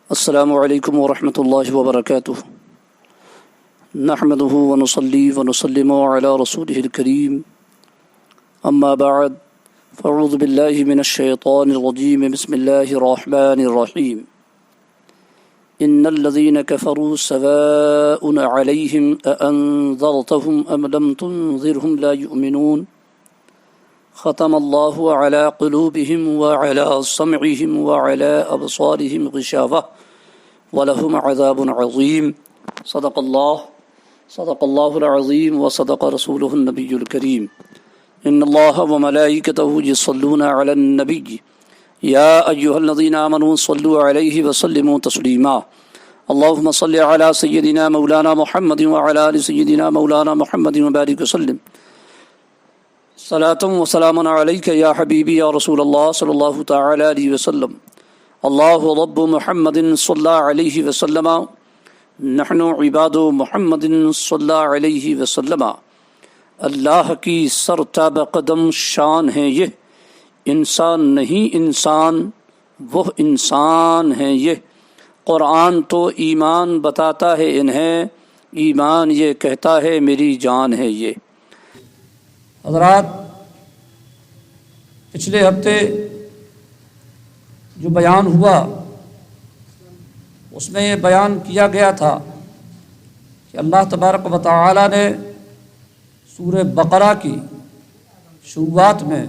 السلام علیکم ورحمۃ اللہ وبرکاتہ نحمده ونصلي ونسلم على رسوله الكريم اما بعد فاعوذ باللہ من الشیطان الرجیم بسم اللہ الرحمن الرحیم ان الذين كفروا سواء عليهم أأنذرتهم ام لم تنذرهم لا يؤمنون ختم اللہ علی قلوبہم وعلی سمعہم وعلی ابصارہم غشاوہ ولہم عذاب عظیم صدق اللہ العظیم وصدق رسولہ النبی الکریم ان اللہ وملائکتہ یصلون علی النبی یا ایہا الذین آمنوا صلوا علیہ وسلموا تسلیما اللہم صل علی سیدنا مولانا محمد وعلی آل سیدنا مولانا محمد وبارک وسلم صلاۃ و سلام علیک یا حبیبی یا رسول اللہ صلی اللہ تعالی علیہ وسلم اللہ رب محمد صلی اللہ علیہ وسلم نحن عباد محمد صلی اللہ علیہ وسلم اللہ کی سرتاب قدم شان ہے یہ انسان نہیں انسان وہ انسان ہے یہ قرآن تو ایمان بتاتا ہے انہیں ایمان یہ کہتا ہے میری جان ہے یہ۔ حضرات، پچھلے ہفتے جو بیان ہوا اس میں یہ بیان کیا گیا تھا کہ اللہ تبارک و تعالی نے سورہ بقرہ کی شروعات میں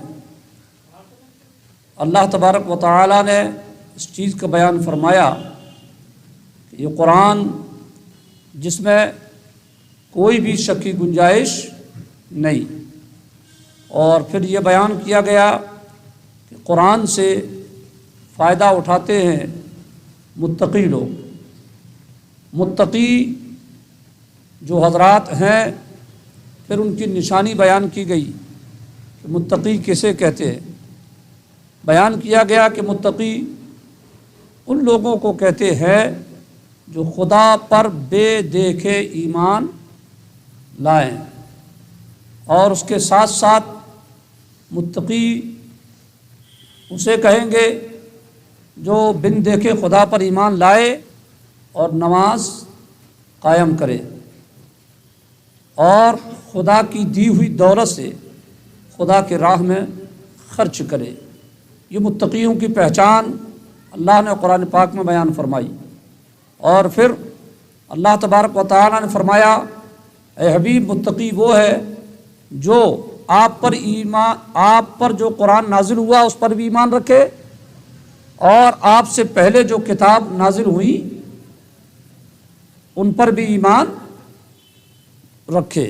اللہ تبارک و تعالی نے اس چیز کا بیان فرمایا کہ یہ قرآن جس میں کوئی بھی شک کی گنجائش نہیں، اور پھر یہ بیان کیا گیا کہ قرآن سے فائدہ اٹھاتے ہیں متقی لوگ۔ متقی جو حضرات ہیں پھر ان کی نشانی بیان کی گئی کہ متقی کسے کہتے ہیں۔ بیان کیا گیا کہ متقی ان لوگوں کو کہتے ہیں جو خدا پر بے دیکھے ایمان لائیں، اور اس کے ساتھ ساتھ متقی اسے کہیں گے جو بن دیکھے خدا پر ایمان لائے اور نماز قائم کرے اور خدا کی دی ہوئی دولت سے خدا کے راہ میں خرچ کرے۔ یہ متقیوں کی پہچان اللہ نے قرآن پاک میں بیان فرمائی، اور پھر اللہ تبارک و تعالی نے فرمایا اے حبیب متقی وہ ہے جو آپ پر جو قرآن نازل ہوا اس پر بھی ایمان رکھے، اور آپ سے پہلے جو کتاب نازل ہوئی ان پر بھی ایمان رکھے۔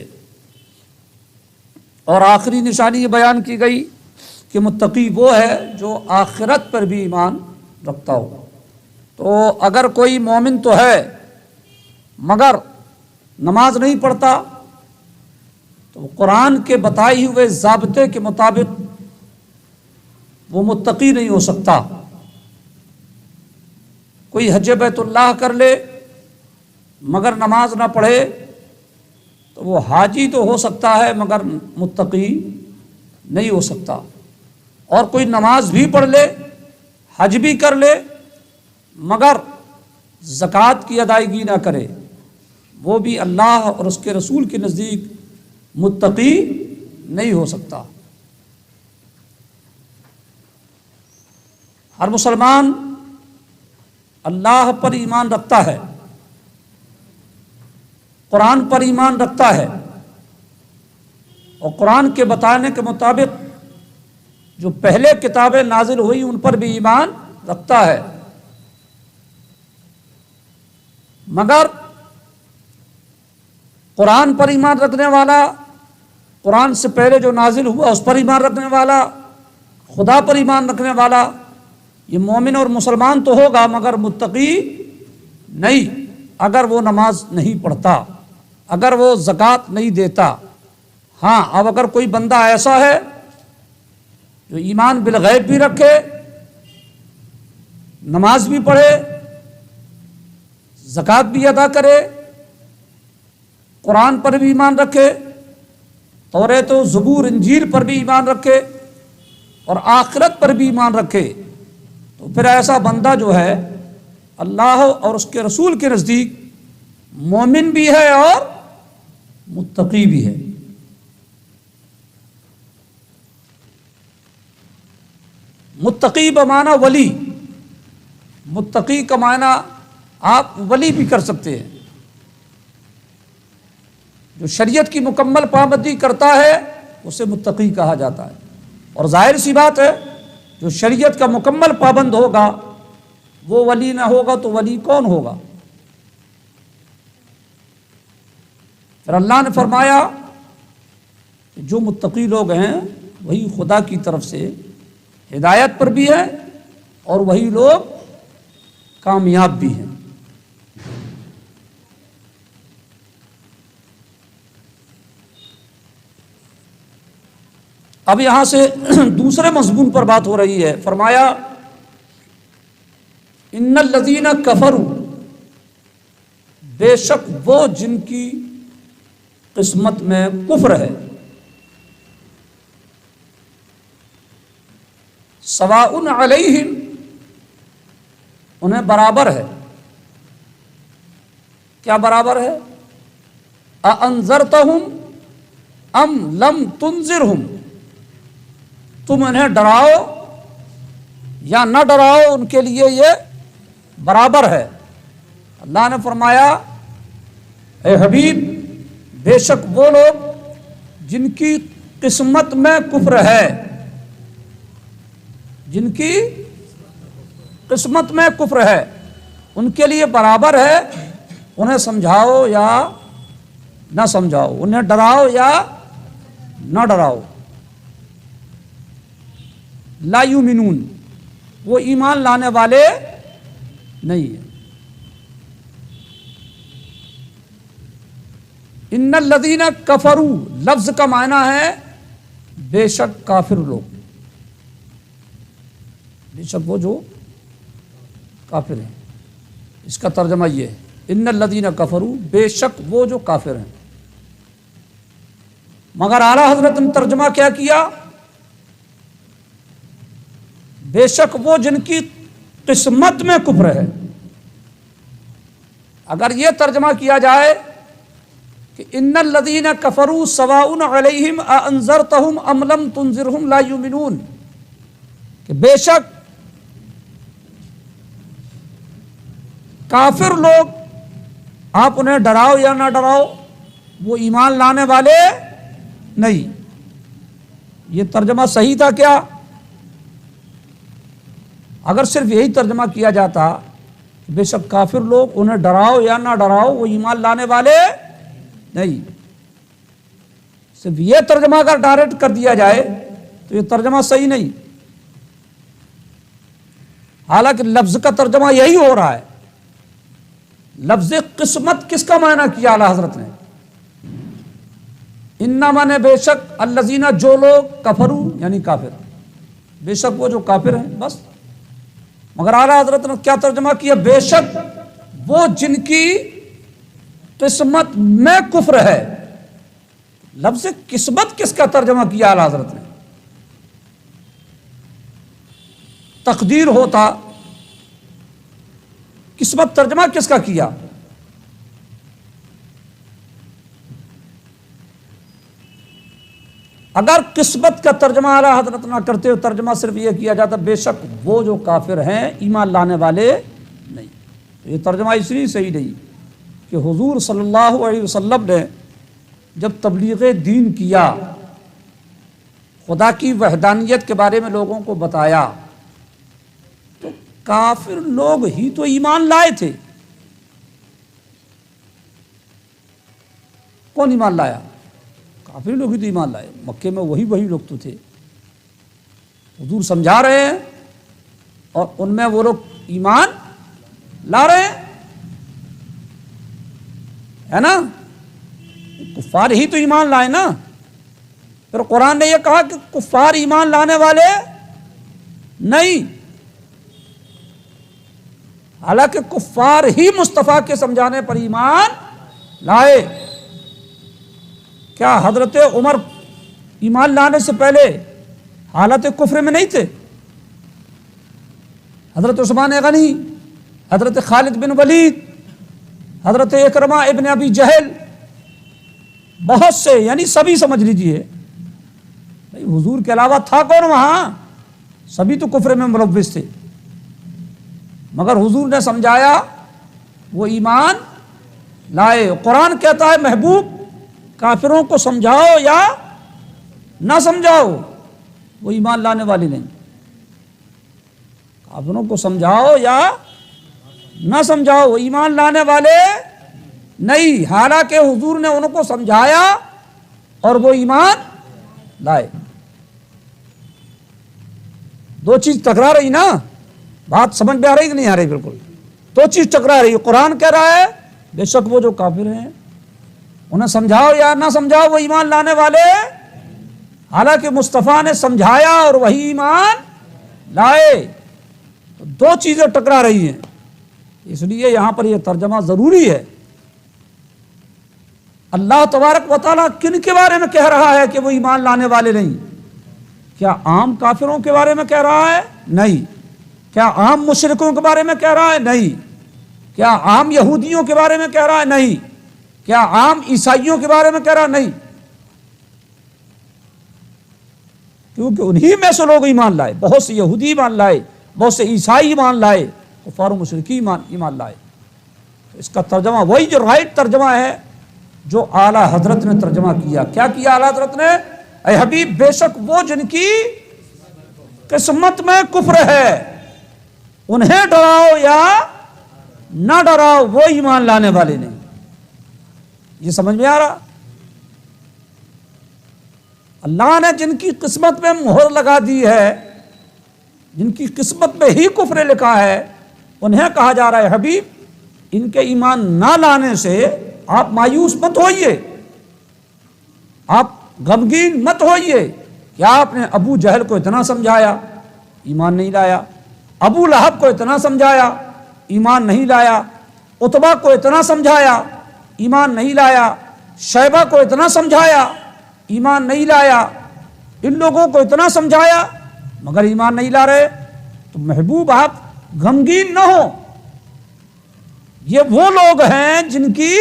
اور آخری نشانی یہ بیان کی گئی کہ متقی وہ ہے جو آخرت پر بھی ایمان رکھتا ہو۔ تو اگر کوئی مومن تو ہے مگر نماز نہیں پڑھتا تو قرآن کے بتائی ہوئے ضابطے کے مطابق وہ متقی نہیں ہو سکتا۔ کوئی حج بیت اللہ کر لے مگر نماز نہ پڑھے تو وہ حاجی تو ہو سکتا ہے مگر متقی نہیں ہو سکتا، اور کوئی نماز بھی پڑھ لے حج بھی کر لے مگر زکوٰۃ کی ادائیگی نہ کرے وہ بھی اللہ اور اس کے رسول کے نزدیک متقی نہیں ہو سکتا۔ ہر مسلمان اللہ پر ایمان رکھتا ہے، قرآن پر ایمان رکھتا ہے، اور قرآن کے بتانے کے مطابق جو پہلے کتابیں نازل ہوئی ان پر بھی ایمان رکھتا ہے، مگر قرآن پر ایمان رکھنے والا، قرآن سے پہلے جو نازل ہوا اس پر ایمان رکھنے والا، خدا پر ایمان رکھنے والا، یہ مومن اور مسلمان تو ہوگا مگر متقی نہیں اگر وہ نماز نہیں پڑھتا، اگر وہ زکوٰۃ نہیں دیتا۔ ہاں، اب اگر کوئی بندہ ایسا ہے جو ایمان بالغیب بھی رکھے، نماز بھی پڑھے، زکوٰۃ بھی ادا کرے، قرآن پر بھی ایمان رکھے، توریت و زبور انجیل پر بھی ایمان رکھے، اور آخرت پر بھی ایمان رکھے، تو پھر ایسا بندہ جو ہے اللہ اور اس کے رسول کے نزدیک مومن بھی ہے اور متقی بھی ہے۔ متقی بمعنی ولی، متقی کا معنی آپ ولی بھی کر سکتے ہیں، جو شریعت کی مکمل پابندی کرتا ہے اسے متقی کہا جاتا ہے۔ اور ظاہر سی بات ہے جو شریعت کا مکمل پابند ہوگا وہ ولی نہ ہوگا تو ولی کون ہوگا؟ پھر اللہ نے فرمایا کہ جو متقی لوگ ہیں وہی خدا کی طرف سے ہدایت پر بھی ہے اور وہی لوگ کامیاب بھی ہیں۔ اب یہاں سے دوسرے مضمون پر بات ہو رہی ہے۔ فرمایا ان الذین کفروا، بے شک وہ جن کی قسمت میں کفر ہے، سواء علیہم، انہیں برابر ہے۔ کیا برابر ہے؟ اانذرتہم ام لم تنذرہم، تم انہیں ڈراؤ یا نہ ڈراؤ ان کے لیے یہ برابر ہے۔ اللہ نے فرمایا اے حبیب، بے شک وہ لوگ جن کی قسمت میں کفر ہے، جن کی قسمت میں کفر ہے ان کے لیے برابر ہے، انہیں سمجھاؤ یا نہ سمجھاؤ، انہیں ڈراؤ یا نہ ڈراؤ۔ لا یؤمنون، وہ ایمان لانے والے نہیں ہیں۔ ان الذین کفروا، لفظ کا معنی ہے بے شک کافر لوگ، بے شک وہ جو کافر ہیں۔ اس کا ترجمہ یہ ہے ان الذین کفروا، بے شک وہ جو کافر ہیں۔ مگر اعلیٰ حضرت نے ترجمہ کیا کیا؟ بے شک وہ جن کی قسمت میں کفر ہے۔ اگر یہ ترجمہ کیا جائے کہ ان الذین کفروا سواء علیہم اانذرتہم ام لم تنذرہم لا یؤمنون، کہ بے شک کافر لوگ آپ انہیں ڈراؤ یا نہ ڈراؤ وہ ایمان لانے والے نہیں۔ یہ ترجمہ صحیح تھا کیا؟ اگر صرف یہی ترجمہ کیا جاتا بے شک کافر لوگ انہیں ڈراؤ یا نہ ڈراؤ وہ ایمان لانے والے نہیں، صرف یہ ترجمہ اگر ڈائریکٹ کر دیا جائے تو یہ ترجمہ صحیح نہیں، حالانکہ لفظ کا ترجمہ یہی ہو رہا ہے۔ لفظ قسمت کس کا معنی کیا اعلیٰ حضرت نے؟ انما نے بے شک، الذین جو لوگ، کفروا یعنی کافر، بے شک وہ جو کافر ہیں، بس۔ مگر اعلیٰ حضرت نے کیا ترجمہ کیا؟ بے شک وہ جن کی قسمت میں کفر ہے۔ لفظ قسمت کس کا ترجمہ کیا اعلیٰ حضرت نے؟ تقدیر ہوتا، قسمت ترجمہ کس کا کیا؟ اگر قسمت کا ترجمہ اعلیٰ حضرت نہ کرتے ہو، ترجمہ صرف یہ کیا جاتا بے شک وہ جو کافر ہیں ایمان لانے والے نہیں۔ یہ ترجمہ اس لیے صحیح نہیں کہ حضور صلی اللہ علیہ وسلم نے جب تبلیغ دین کیا، خدا کی وحدانیت کے بارے میں لوگوں کو بتایا، تو کافر لوگ ہی تو ایمان لائے تھے۔ کون ایمان لایا؟ کافر لوگ ہی تو ایمان لائے۔ مکے میں وہی لوگ تو تھے، حضور سمجھا رہے ہیں اور ان میں وہ لوگ ایمان لا رہے ہیں، ہے نا؟ کفار ہی تو ایمان لائے نا۔ پھر قرآن نے یہ کہا کہ کفار ایمان لانے والے نہیں، حالانکہ کفار ہی مصطفیٰ کے سمجھانے پر ایمان لائے۔ کیا حضرت عمر ایمان لانے سے پہلے حالت کفر میں نہیں تھے؟ حضرت عثمان غنی حضرت خالد بن ولید، حضرت اکرمہ ابن ابی جہل، بہت سے، یعنی سبھی سمجھ لیجئے. بھائی حضور کے علاوہ تھا کون وہاں؟ سبھی تو کفر میں ملوث تھے، مگر حضور نے سمجھایا، وہ ایمان لائے. قرآن کہتا ہے محبوب کافروں کو سمجھاؤ یا نہ سمجھاؤ، وہ ایمان لانے والے نہیں. کافروں کو سمجھاؤ یا نہ سمجھاؤ، وہ ایمان لانے والے نہیں. حالانکہ حضور نے ان کو سمجھایا اور وہ ایمان لائے. دو چیز ٹکرا رہی نا، بات سمجھ میں آ رہی کہ نہیں آ رہی؟ بالکل دو چیز ٹکرا رہی. قرآن کہہ رہا ہے بے شک وہ جو کافر ہیں انہیں سمجھاؤ یا نہ سمجھاؤ وہ ایمان لانے والے، حالانکہ مصطفیٰ نے سمجھایا اور وہی ایمان لائے. تو دو چیزیں ٹکرا رہی ہیں، اس لیے یہاں پر یہ ترجمہ ضروری ہے. اللہ تبارک و تعالیٰ کن کے بارے میں کہہ رہا ہے کہ وہ ایمان لانے والے نہیں؟ کیا عام کافروں کے بارے میں کہہ رہا ہے؟ نہیں. کیا عام مشرکوں کے بارے میں کہہ رہا ہے؟ نہیں. کیا عام یہودیوں کے بارے میں کہہ رہا ہے؟ نہیں. کیا عام عیسائیوں کے بارے میں کہہ رہا ہے؟ نہیں. کیونکہ انہی میں سے لوگ ایمان لائے. بہت سے یہودی ایمان لائے، بہت سے عیسائی ایمان لائے، کفار و مشرکی ایمان لائے. اس کا ترجمہ وہی جو رائٹ ترجمہ ہے جو اعلیٰ حضرت نے ترجمہ کیا. کیا کیا اعلیٰ حضرت نے؟ اے حبیب بے شک وہ جن کی قسمت میں کفر ہے انہیں ڈراؤ یا نہ ڈراؤ، وہ ایمان لانے والے نہیں. یہ سمجھ میں آ رہا؟ اللہ نے جن کی قسمت میں مہر لگا دی ہے، جن کی قسمت میں ہی کفر لکھا ہے، انہیں کہا جا رہا ہے حبیب ان کے ایمان نہ لانے سے آپ مایوس مت ہوئیے، آپ غمگین مت ہوئیے. کیا آپ نے ابو جہل کو اتنا سمجھایا، ایمان نہیں لایا؟ ابو لہب کو اتنا سمجھایا، ایمان نہیں لایا؟ عتبہ کو اتنا سمجھایا، ایمان نہیں لایا؟ شیبہ کو اتنا سمجھایا، ایمان نہیں لایا؟ ان لوگوں کو اتنا سمجھایا مگر ایمان نہیں لا رہے. تو محبوب آپ غمگین نہ ہو. یہ وہ لوگ ہیں جن کی،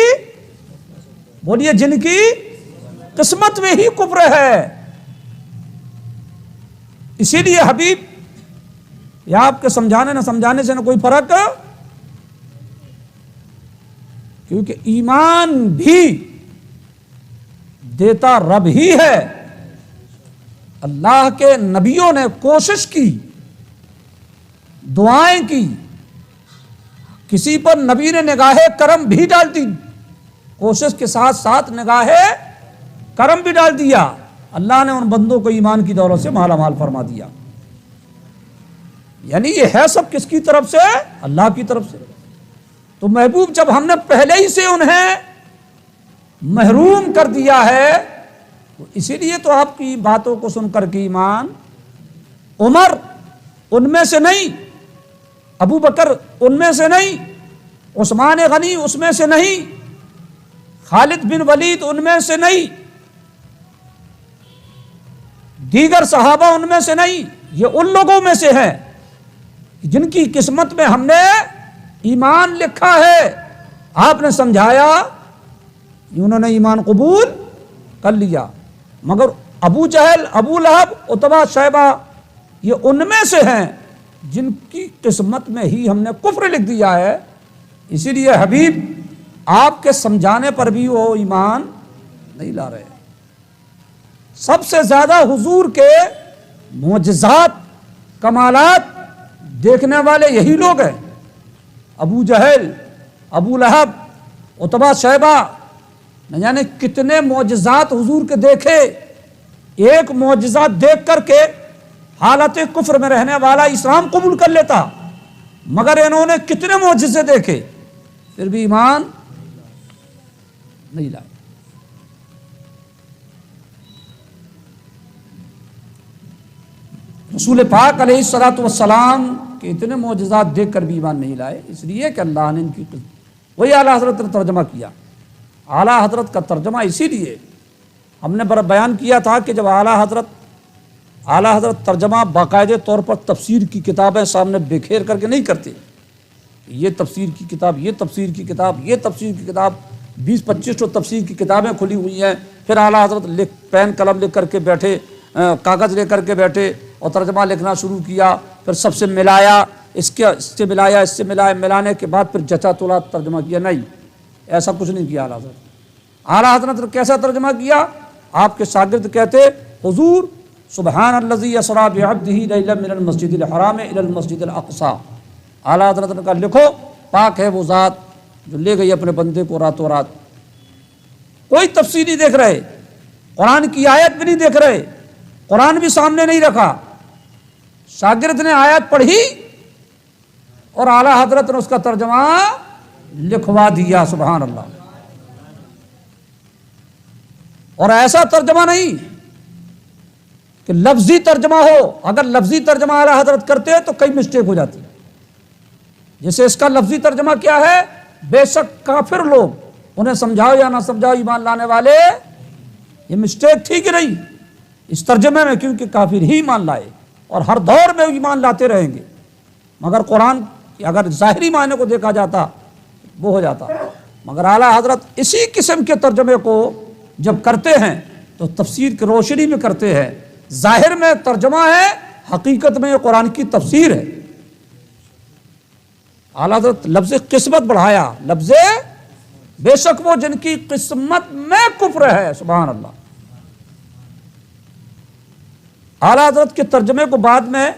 بولیے، جن کی قسمت میں ہی کفر ہے. اسی لیے حبیب یہ آپ کے سمجھانے نہ سمجھانے سے نہ کوئی فرق، کیونکہ ایمان بھی دیتا رب ہی ہے. اللہ کے نبیوں نے کوشش کی، دعائیں کی، کسی پر نبی نے نگاہ کرم بھی ڈال دی، کوشش کے ساتھ ساتھ نگاہ کرم بھی ڈال دیا. اللہ نے ان بندوں کو ایمان کی دولت سے مالا مال فرما دیا. یعنی یہ ہے سب کس کی طرف سے؟ اللہ کی طرف سے. تو محبوب جب ہم نے پہلے ہی سے انہیں محروم کر دیا ہے، تو اسی لیے تو آپ کی باتوں کو سن کر کے ایمان، عمر ان میں سے نہیں، ابو بکر ان میں سے نہیں، عثمان غنی اس میں سے نہیں، خالد بن ولید ان میں سے نہیں، دیگر صحابہ ان میں سے نہیں. یہ ان لوگوں میں سے ہیں جن کی قسمت میں ہم نے ایمان لکھا ہے. آپ نے سمجھایا، انہوں نے ایمان قبول کر لیا. مگر ابو جہل، ابو لہب، عتبہ، شیبہ یہ ان میں سے ہیں جن کی قسمت میں ہی ہم نے کفر لکھ دیا ہے. اسی لیے حبیب آپ کے سمجھانے پر بھی وہ ایمان نہیں لا رہے. سب سے زیادہ حضور کے معجزات، کمالات دیکھنے والے یہی لوگ ہیں. ابو جہل، ابو لہب، عتبہ، شیبہ نہ جانے کتنے معجزات حضور کے دیکھے. ایک معجزات دیکھ کر کے حالت کفر میں رہنے والا اسلام قبول کر لیتا، مگر انہوں نے کتنے معجزے دیکھے پھر بھی ایمان نہیں لائے. رسول پاک علیہ الصلوۃ والسلام کے اتنے معجزات دیکھ کر بھی ایمان نہیں لائے، اس لیے کہ اللہ نے ان کی وہی اعلیٰ حضرت نے ترجمہ کیا. اعلیٰ حضرت کا ترجمہ اسی لیے ہم نے بیان کیا تھا کہ جب اعلیٰ حضرت ترجمہ باقاعدہ طور پر تفسیر کی کتابیں سامنے بکھیر کر کے نہیں کرتے، یہ تفسیر کی کتاب، یہ تفسیر کی کتاب، یہ تفسیر کی کتاب، 20-25 تفسیر کی کتابیں کھلی ہوئی ہیں. پھر اعلیٰ حضرت پین قلم لے کر کے بیٹھے، کاغذ لے کر کے بیٹھے اور ترجمہ لکھنا شروع کیا. پھر سب سے ملایا، اس سے ملایا، اس سے ملایا، ملانے کے بعد پھر جچا تولا ترجمہ کیا. نہیں، ایسا کچھ نہیں کیا اعلیٰ حضرت. اعلیٰ حضرت نے کیسا ترجمہ کیا؟ آپ کے شاگرد کہتے حضور سبحان الذی اسریٰ بعبدہ لیلا من المسجد الحرام الی المسجد الاقصی. اعلیٰ حضرت نے کہا لکھو پاک ہے وہ ذات جو لے گئی اپنے بندے کو راتوں رات. کوئی تفسیر نہیں دیکھ رہے، قرآن کی آیت بھی نہیں دیکھ رہے، قرآن بھی سامنے نہیں رکھا. شاگرد نے آیت پڑھی اور اعلیٰ حضرت نے اس کا ترجمہ لکھوا دیا. سبحان اللہ. اور ایسا ترجمہ نہیں کہ لفظی ترجمہ ہو. اگر لفظی ترجمہ اعلیٰ حضرت کرتے تو کئی مسٹیک ہو جاتی. جیسے اس کا لفظی ترجمہ کیا ہے؟ بے شک کافر لوگ، انہیں سمجھاؤ یا نہ سمجھاؤ ایمان لانے والے، یہ مسٹیک تھی کہ نہیں اس ترجمے میں؟ کیونکہ کافر ہی ایمان لائے اور ہر دور میں ایمان لاتے رہیں گے. مگر قرآن اگر ظاہری معنی کو دیکھا جاتا وہ ہو جاتا. مگر اعلیٰ حضرت اسی قسم کے ترجمے کو جب کرتے ہیں تو تفسیر کی روشنی میں کرتے ہیں. ظاہر میں ترجمہ ہے، حقیقت میں یہ قرآن کی تفسیر ہے. اعلیٰ حضرت لفظ قسمت بڑھایا، لفظ بے شک وہ جن کی قسمت میں کفر ہے. سبحان اللہ. اعلیٰ حضرت کے ترجمے کو بعد میں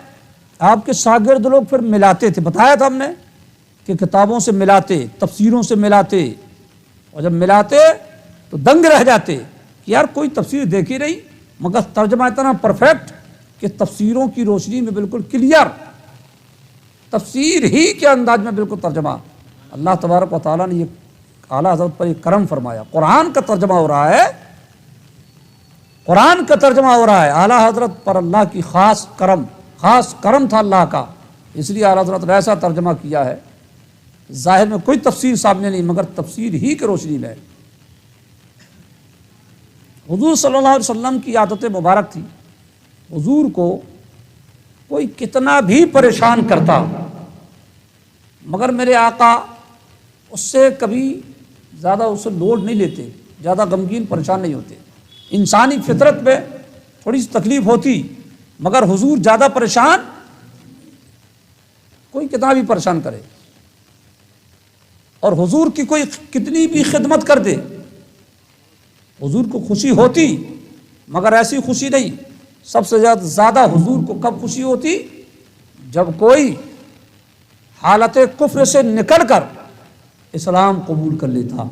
آپ کے شاگرد لوگ پھر ملاتے تھے. بتایا تھا ہم نے کہ کتابوں سے ملاتے، تفسیروں سے ملاتے، اور جب ملاتے تو دنگ رہ جاتے کہ یار کوئی تفسیر دیکھی نہیں، مگر ترجمہ اتنا پرفیکٹ کہ تفسیروں کی روشنی میں بالکل کلیئر، تفسیر ہی کے انداز میں بالکل ترجمہ. اللہ تبارک و تعالیٰ نے یہ اعلیٰ حضرت پر یہ کرم فرمایا. قرآن کا ترجمہ ہو رہا ہے، قرآن کا ترجمہ ہو رہا ہے. اعلیٰ حضرت پر اللہ کی خاص کرم تھا اللہ کا. اس لیے اعلیٰ حضرت نے ایسا ترجمہ کیا ہے. ظاہر میں کوئی تفسیر سامنے نہیں، مگر تفسیر ہی کی روشنی میں. حضور صلی اللہ علیہ وسلم کی عادت مبارک تھی، حضور کو کوئی کتنا بھی پریشان کرتا مگر میرے آقا اس سے کبھی زیادہ اسے لوڈ نہیں لیتے، زیادہ غمگین پریشان نہیں ہوتے. انسانی فطرت میں تھوڑی سی تکلیف ہوتی مگر حضور زیادہ پریشان، کوئی کتنا بھی پریشان کرے اور حضور کی کوئی کتنی بھی خدمت کر دے، حضور کو خوشی ہوتی مگر ایسی خوشی نہیں. سب سے زیادہ حضور کو کب خوشی ہوتی؟ جب کوئی حالت کفر سے نکل کر اسلام قبول کر لیتا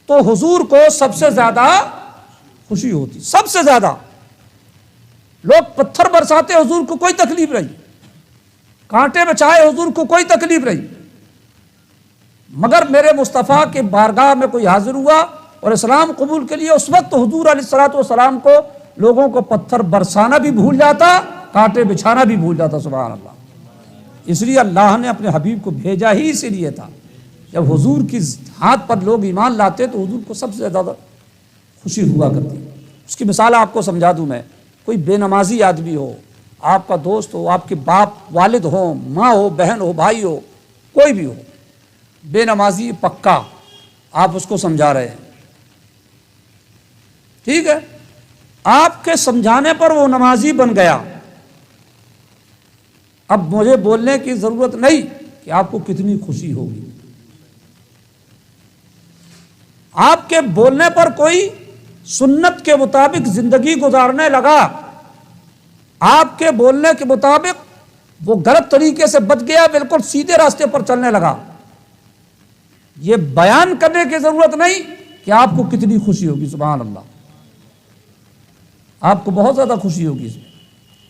تو حضور کو سب سے زیادہ خوشی ہوتی. سب سے زیادہ لوگ پتھر برساتے، حضور کو کوئی تکلیف نہیں، کانٹے بچائے، حضور کو کوئی تکلیف نہیں. مگر میرے مصطفیٰ کے بارگاہ میں کوئی حاضر ہوا اور اسلام قبول کے لیے، اس وقت حضور علیہ الصلوۃ والسلام کو لوگوں کو پتھر برسانا بھی بھول جاتا، کانٹے بچھانا بھی بھول جاتا. سبحان اللہ. اس لیے اللہ نے اپنے حبیب کو بھیجا ہی اسی لیے تھا. جب حضور کی ہاتھ پر لوگ ایمان لاتے تو حضور کو سب سے زیادہ خوشی ہوا کرتی. اس کی مثال آپ کو سمجھا دوں میں. کوئی بے نمازی آدمی ہو، آپ کا دوست ہو، آپ کے باپ والد ہو، ماں ہو، بہن ہو، بھائی ہو، کوئی بھی ہو، بے نمازی پکا، آپ اس کو سمجھا رہے ہیں، ٹھیک ہے، آپ کے سمجھانے پر وہ نمازی بن گیا. اب مجھے بولنے کی ضرورت نہیں کہ آپ کو کتنی خوشی ہوگی. آپ کے بولنے پر کوئی سنت کے مطابق زندگی گزارنے لگا، آپ کے بولنے کے مطابق وہ غلط طریقے سے بچ گیا، بالکل سیدھے راستے پر چلنے لگا. یہ بیان کرنے کی ضرورت نہیں کہ آپ کو کتنی خوشی ہوگی. سبحان اللہ. آپ کو بہت زیادہ خوشی ہوگی اس میں.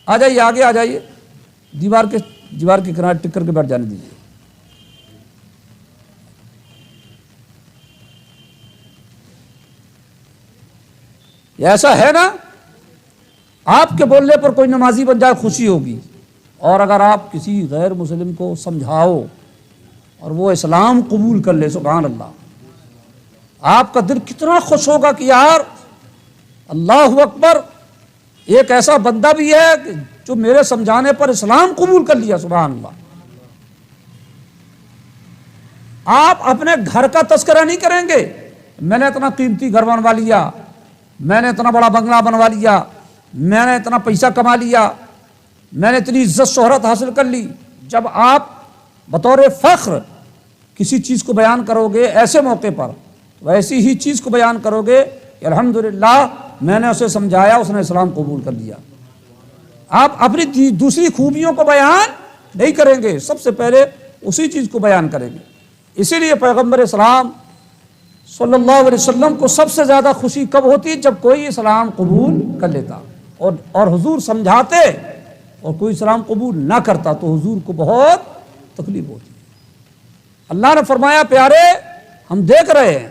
آ جائیے، آگے آ جائیے، دیوار کے کنارے ٹک کر کے بیٹھ جانے دیجیے. ایسا ہے نا، آپ کے بولنے پر کوئی نمازی بن جائے خوشی ہوگی، اور اگر آپ کسی غیر مسلم کو سمجھاؤ اور وہ اسلام قبول کر لے، سبحان اللہ، آپ کا دل کتنا خوش ہوگا کہ یار اللہ اکبر، ایک ایسا بندہ بھی ہے جو میرے سمجھانے پر اسلام قبول کر لیا. سبحان اللہ. آپ اپنے گھر کا تذکرہ نہیں کریں گے، میں نے اتنا قیمتی گھر بنوا لیا، میں نے اتنا بڑا بنگلہ بنوا لیا، میں نے اتنا پیسہ کما لیا، میں نے اتنی عزت شہرت حاصل کر لی۔ جب آپ بطور فخر کسی چیز کو بیان کرو گے ایسے موقع پر، ویسی ہی چیز کو بیان کرو گے کہ الحمدللہ میں نے اسے سمجھایا، اس نے اسلام قبول کر لیا۔ آپ اپنی دوسری خوبیوں کو بیان نہیں کریں گے، سب سے پہلے اسی چیز کو بیان کریں گے۔ اسی لیے پیغمبر اسلام صلی اللہ علیہ وسلم کو سب سے زیادہ خوشی کب ہوتی؟ جب کوئی اسلام قبول کر لیتا، اور حضور سمجھاتے اور کوئی اسلام قبول نہ کرتا تو حضور کو بہت تکلیف ہوتی۔ اللہ نے فرمایا پیارے ہم دیکھ رہے ہیں،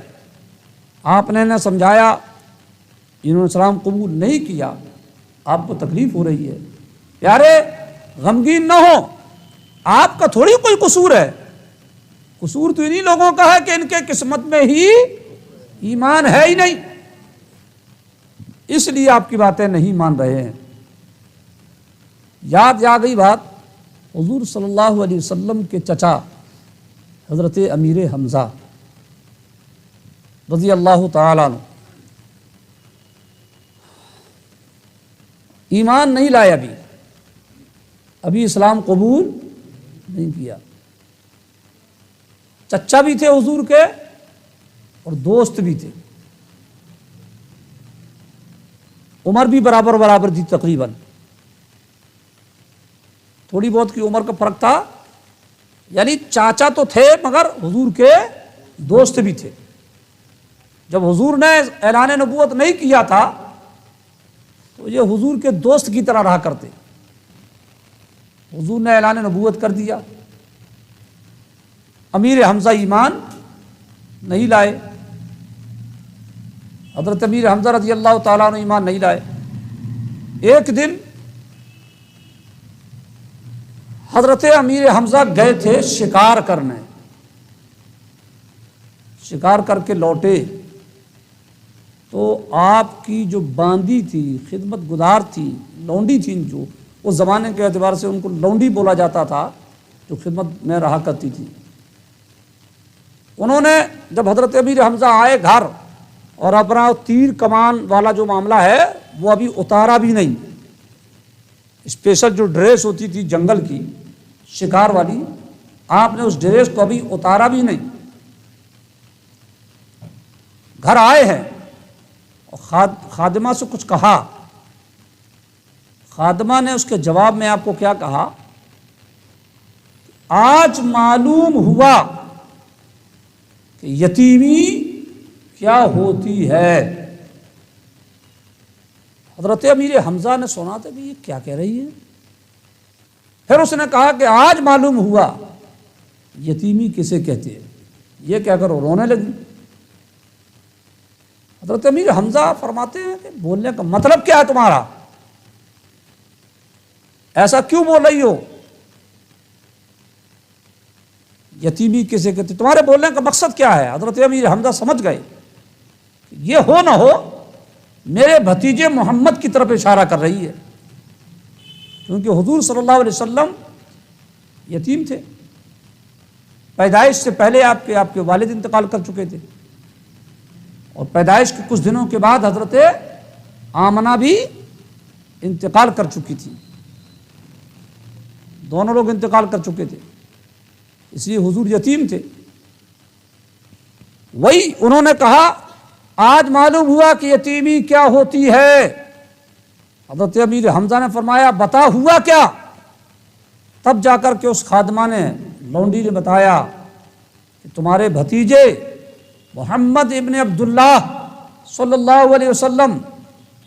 آپ نے انہیں سمجھایا، انہوں نے اسلام قبول نہیں کیا، آپ کو تکلیف ہو رہی ہے۔ پیارے غمگین نہ ہو، آپ کا تھوڑی کوئی قصور ہے، قصور تو انہی لوگوں کا ہے کہ ان کے قسمت میں ہی ایمان ہے ہی نہیں، اس لیے آپ کی باتیں نہیں مان رہے ہیں۔ یاد آ گئی بات حضور صلی اللہ علیہ وسلم کے چچا حضرت امیر حمزہ رضی اللہ تعالیٰ عنہ ایمان نہیں لائے، ابھی اسلام قبول نہیں کیا۔ چچا بھی تھے حضور کے اور دوست بھی تھے، عمر بھی برابر برابر تھی، تقریباً تھوڑی بہت کی عمر کا فرق تھا، یعنی چاچا تو تھے مگر حضور کے دوست بھی تھے۔ جب حضور نے اعلان نبوت نہیں کیا تھا تو یہ حضور کے دوست کی طرح رہا کرتے، حضور نے اعلان نبوت کر دیا، امیر حمزہ ایمان نہیں لائے، حضرت امیر حمزہ رضی اللہ تعالیٰ عنہ ایمان نہیں لائے۔ ایک دن حضرت امیر حمزہ گئے تھے شکار کرنے، شکار کر کے لوٹے تو آپ کی جو باندی تھی، خدمت گزار تھی، لونڈی تھی، جو اس زمانے کے اعتبار سے ان کو لونڈی بولا جاتا تھا، جو خدمت میں رہا کرتی تھی، انہوں نے جب حضرت امیر حمزہ آئے گھر اور اپنا تیر کمان والا جو معاملہ ہے وہ ابھی اتارا بھی نہیں، اسپیشل جو ڈریس ہوتی تھی جنگل کی شکار والی، آپ نے اس ڈریس کو ابھی اتارا بھی نہیں، گھر آئے ہیں اور خادمہ سے کچھ کہا، خادمہ نے اس کے جواب میں آپ کو کیا کہا؟ آج معلوم ہوا کہ یتیمی کیا ہوتی ہے۔ حضرت امیر حمزہ نے سنا تھا کہ یہ کیا کہہ رہی ہے، پھر اس نے کہا کہ آج معلوم ہوا یتیمی کسے کہتے ہیں، یہ کہہ کر رونے لگی۔ حضرت امیر حمزہ فرماتے ہیں کہ بولنے کا مطلب کیا ہے تمہارا، ایسا کیوں بول رہی ہو، یتیمی کسے کہتے، تمہارے بولنے کا مقصد کیا ہے؟ حضرت امیر حمزہ سمجھ گئے کہ یہ ہو نہ ہو میرے بھتیجے محمد کی طرف اشارہ کر رہی ہے، کیونکہ حضور صلی اللہ علیہ وسلم یتیم تھے، پیدائش سے پہلے آپ کے والد انتقال کر چکے تھے، اور پیدائش کے کچھ دنوں کے بعد حضرت آمنہ بھی انتقال کر چکی تھی، دونوں لوگ انتقال کر چکے تھے، اس لیے حضور یتیم تھے۔ وہی انہوں نے کہا آج معلوم ہوا کہ یتیمی کیا ہوتی ہے۔ حضرت امیر حمزہ نے فرمایا بتا ہوا کیا؟ تب جا کر کے اس خادمہ نے، لونڈی نے بتایا کہ تمہارے بھتیجے محمد ابن عبداللہ صلی اللہ علیہ وسلم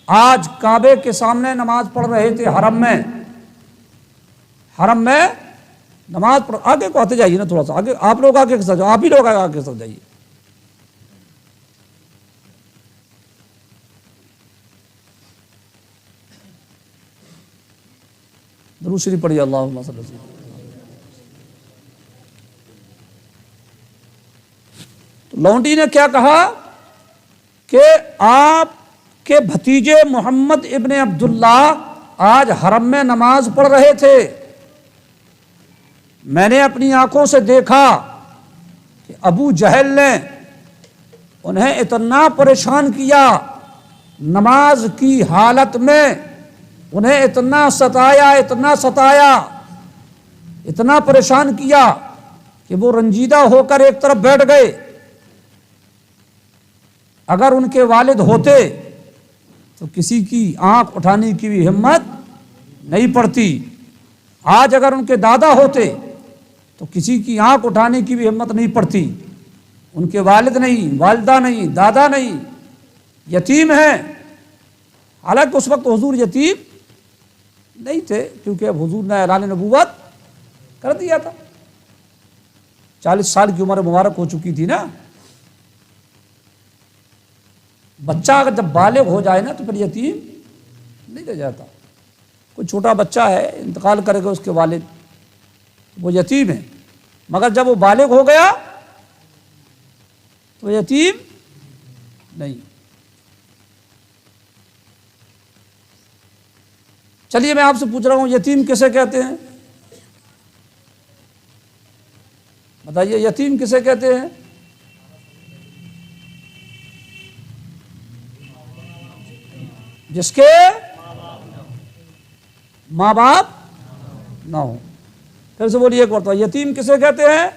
آج کعبے کے سامنے نماز پڑھ رہے تھے، حرم میں نماز پڑھ، آگے کو آتے جائیے نا تھوڑا سا آگے، آپ لوگ آگے کے ساتھ جاؤ، آپ ہی لوگ آگے کے ساتھ جائیے۔ درود شریف پڑھیے، اللہم صلی اللہ علیہ وسلم۔ لونڈی نے کیا کہا کہ آپ کے بھتیجے محمد ابن عبداللہ آج حرم میں نماز پڑھ رہے تھے، میں نے اپنی آنکھوں سے دیکھا کہ ابو جہل نے انہیں اتنا پریشان کیا، نماز کی حالت میں انہیں اتنا ستایا، اتنا پریشان کیا کہ وہ رنجیدہ ہو کر ایک طرف بیٹھ گئے۔ اگر ان کے والد ہوتے تو کسی کی آنکھ اٹھانے کی بھی ہمت نہیں پڑتی۔ آج اگر ان کے دادا ہوتے تو کسی کی آنکھ اٹھانے کی بھی ہمت نہیں پڑتی۔ ان کے والد نہیں، والدہ نہیں، دادا نہیں، یتیم ہیں۔ حالانکہ اس وقت حضور یتیم نہیں تھے، کیونکہ اب حضور نے اعلان نبوت کر دیا تھا، 40 سال کی عمر مبارک ہو چکی تھی نا۔ بچہ اگر جب بالغ ہو جائے نا تو پھر یتیم نہیں رہ جاتا۔ کوئی چھوٹا بچہ ہے، انتقال کرے گا اس کے والد، وہ یتیم ہے، مگر جب وہ بالغ ہو گیا تو یتیم نہیں۔ چلیے میں آپ سے پوچھ رہا ہوں، یتیم کسے کہتے ہیں؟ بتائیے، یتیم کسے کہتے ہیں؟ جس کے ماں باپ نہ ہو۔ پھر سے بولیے ایک بار، یتیم کسے کہتے ہیں؟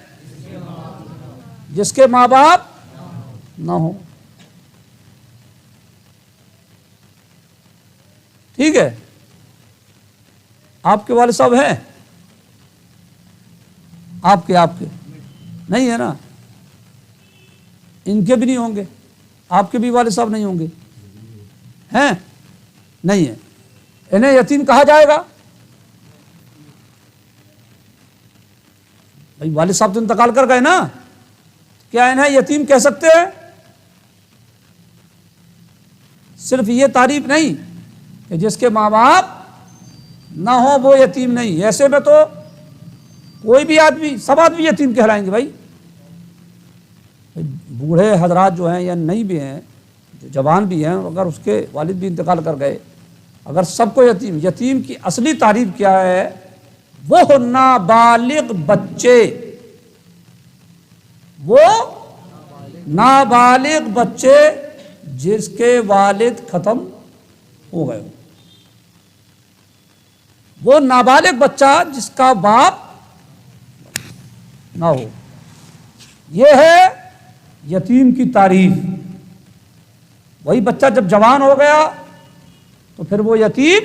جس کے ماں باپ نہ ہو۔ ٹھیک ہے؟ آپ کے والد صاحب ہیں؟ آپ کے نہیں ہے نا، ان کے بھی نہیں ہوں گے، آپ کے بھی والد صاحب نہیں ہوں گے، ہیں؟ نہیں ہے، انہیں یتیم کہا جائے گا؟ بھائی والد صاحب تو انتقال کر گئے نا، کیا انہیں یتیم کہہ سکتے ہیں؟ صرف یہ تعریف نہیں کہ جس کے ماں باپ نہ ہو وہ یتیم نہیں، ایسے میں تو کوئی بھی آدمی، سب آدمی یتیم کہلائیں گے۔ بھائی بوڑھے حضرات جو ہیں یا نہیں بھی ہیں، جو جوان بھی ہیں، اگر اس کے والد بھی انتقال کر گئے، اگر سب کو یتیم کی اصلی تعریف کیا ہے؟ وہ نابالغ بچے، وہ نابالغ بچے جس کے والد ختم ہو گئے، وہ نابالغ بچہ جس کا باپ نہ ہو، یہ ہے یتیم کی تعریف۔ وہی بچہ جب جوان ہو گیا تو پھر وہ یتیم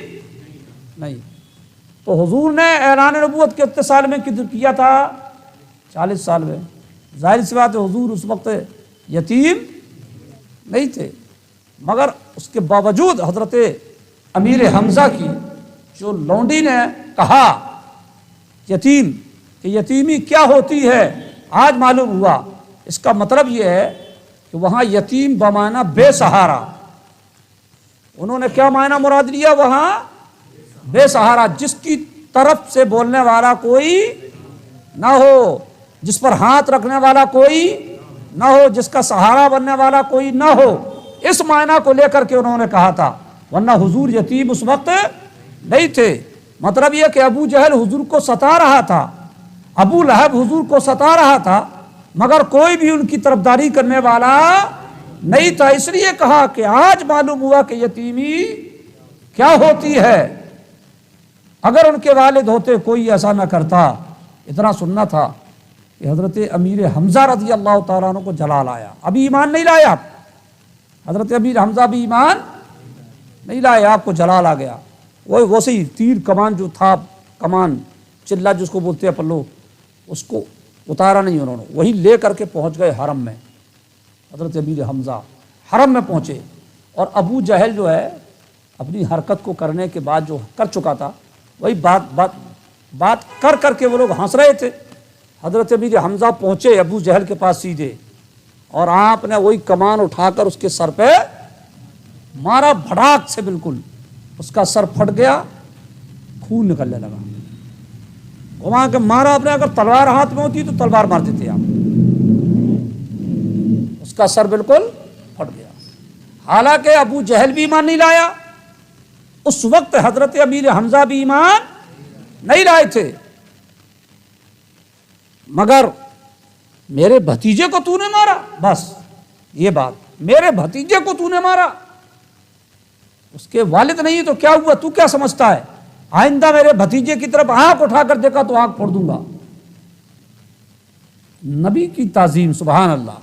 نہیں۔ تو حضور نے اعلان نبوت کتنے سال میں کیا تھا؟ 40 سال میں۔ ظاہر سی بات ہے حضور اس وقت یتیم نہیں تھے، مگر اس کے باوجود حضرت امیر حمزہ کی جو لونڈی نے کہا یتیم، کہ یتیمی کیا ہوتی ہے آج معلوم ہوا۔ اس کا مطلب یہ ہے کہ وہاں یتیم بمعنی بے سہارا، انہوں نے کیا معنی مراد لیا؟ وہاں بے سہارا، جس کی طرف سے بولنے والا کوئی نہ ہو، جس پر ہاتھ رکھنے والا کوئی نہ ہو، جس کا سہارا بننے والا کوئی نہ ہو، اس معنی کو لے کر کے انہوں نے کہا تھا، ورنہ حضور یتیم اس وقت نہیں تھے۔ مطلب یہ کہ ابو جہل حضور کو ستا رہا تھا، ابو لہب حضور کو ستا رہا تھا، مگر کوئی بھی ان کی طرفداری کرنے والا نہیں تھا۔ اس لیے کہا کہ آج معلوم ہوا کہ یتیمی کیا ہوتی ہے۔ اگر ان کے والد ہوتے کوئی ایسا نہ کرتا۔ اتنا سننا تھا کہ حضرت امیر حمزہ رضی اللہ تعالیٰ عنہ کو جلال آیا، ابھی ایمان نہیں لایا، حضرت امیر حمزہ بھی ایمان نہیں لائے، آپ کو جلال آ گیا۔ ویسے ہی تیر کمان جو تھا، کمان چلہ جس کو بولتے ہیں پلو، اس کو اتارا نہیں انہوں نے، وہی لے کر کے پہنچ گئے حرم میں۔ حضرت امیر حمزہ حرم میں پہنچے، اور ابو جہل جو ہے اپنی حرکت کو کرنے کے بعد جو کر چکا تھا، وہی بات کر کر کے وہ لوگ ہنس رہے تھے۔ حضرت امیر حمزہ پہنچے ابو جہل کے پاس سیدھے، اور آپ نے وہی کمان اٹھا کر اس کے سر پہ مارا، بھڑاک سے، بالکل اس کا سر پھٹ گیا، خون نکلنے لگا۔ گھما کے مارا آپ نے، اگر تلوار ہاتھ میں ہوتی تو تلوار مار دیتے آپ، اس کا سر بالکل پھٹ گیا۔ حالانکہ ابو جہل بھی ایمان نہیں لایا، اس وقت حضرت امیر حمزہ بھی ایمان نہیں لائے تھے، مگر میرے بھتیجے کو تو نے مارا، بس یہ بات، میرے بھتیجے کو تو نے مارا، اس کے والد نہیں تو کیا ہوا، تو کیا سمجھتا ہے، آئندہ میرے بھتیجے کی طرف آنکھ اٹھا کر دیکھا تو آنکھ پھوڑ دوں گا۔ نبی کی تعظیم، سبحان اللہ،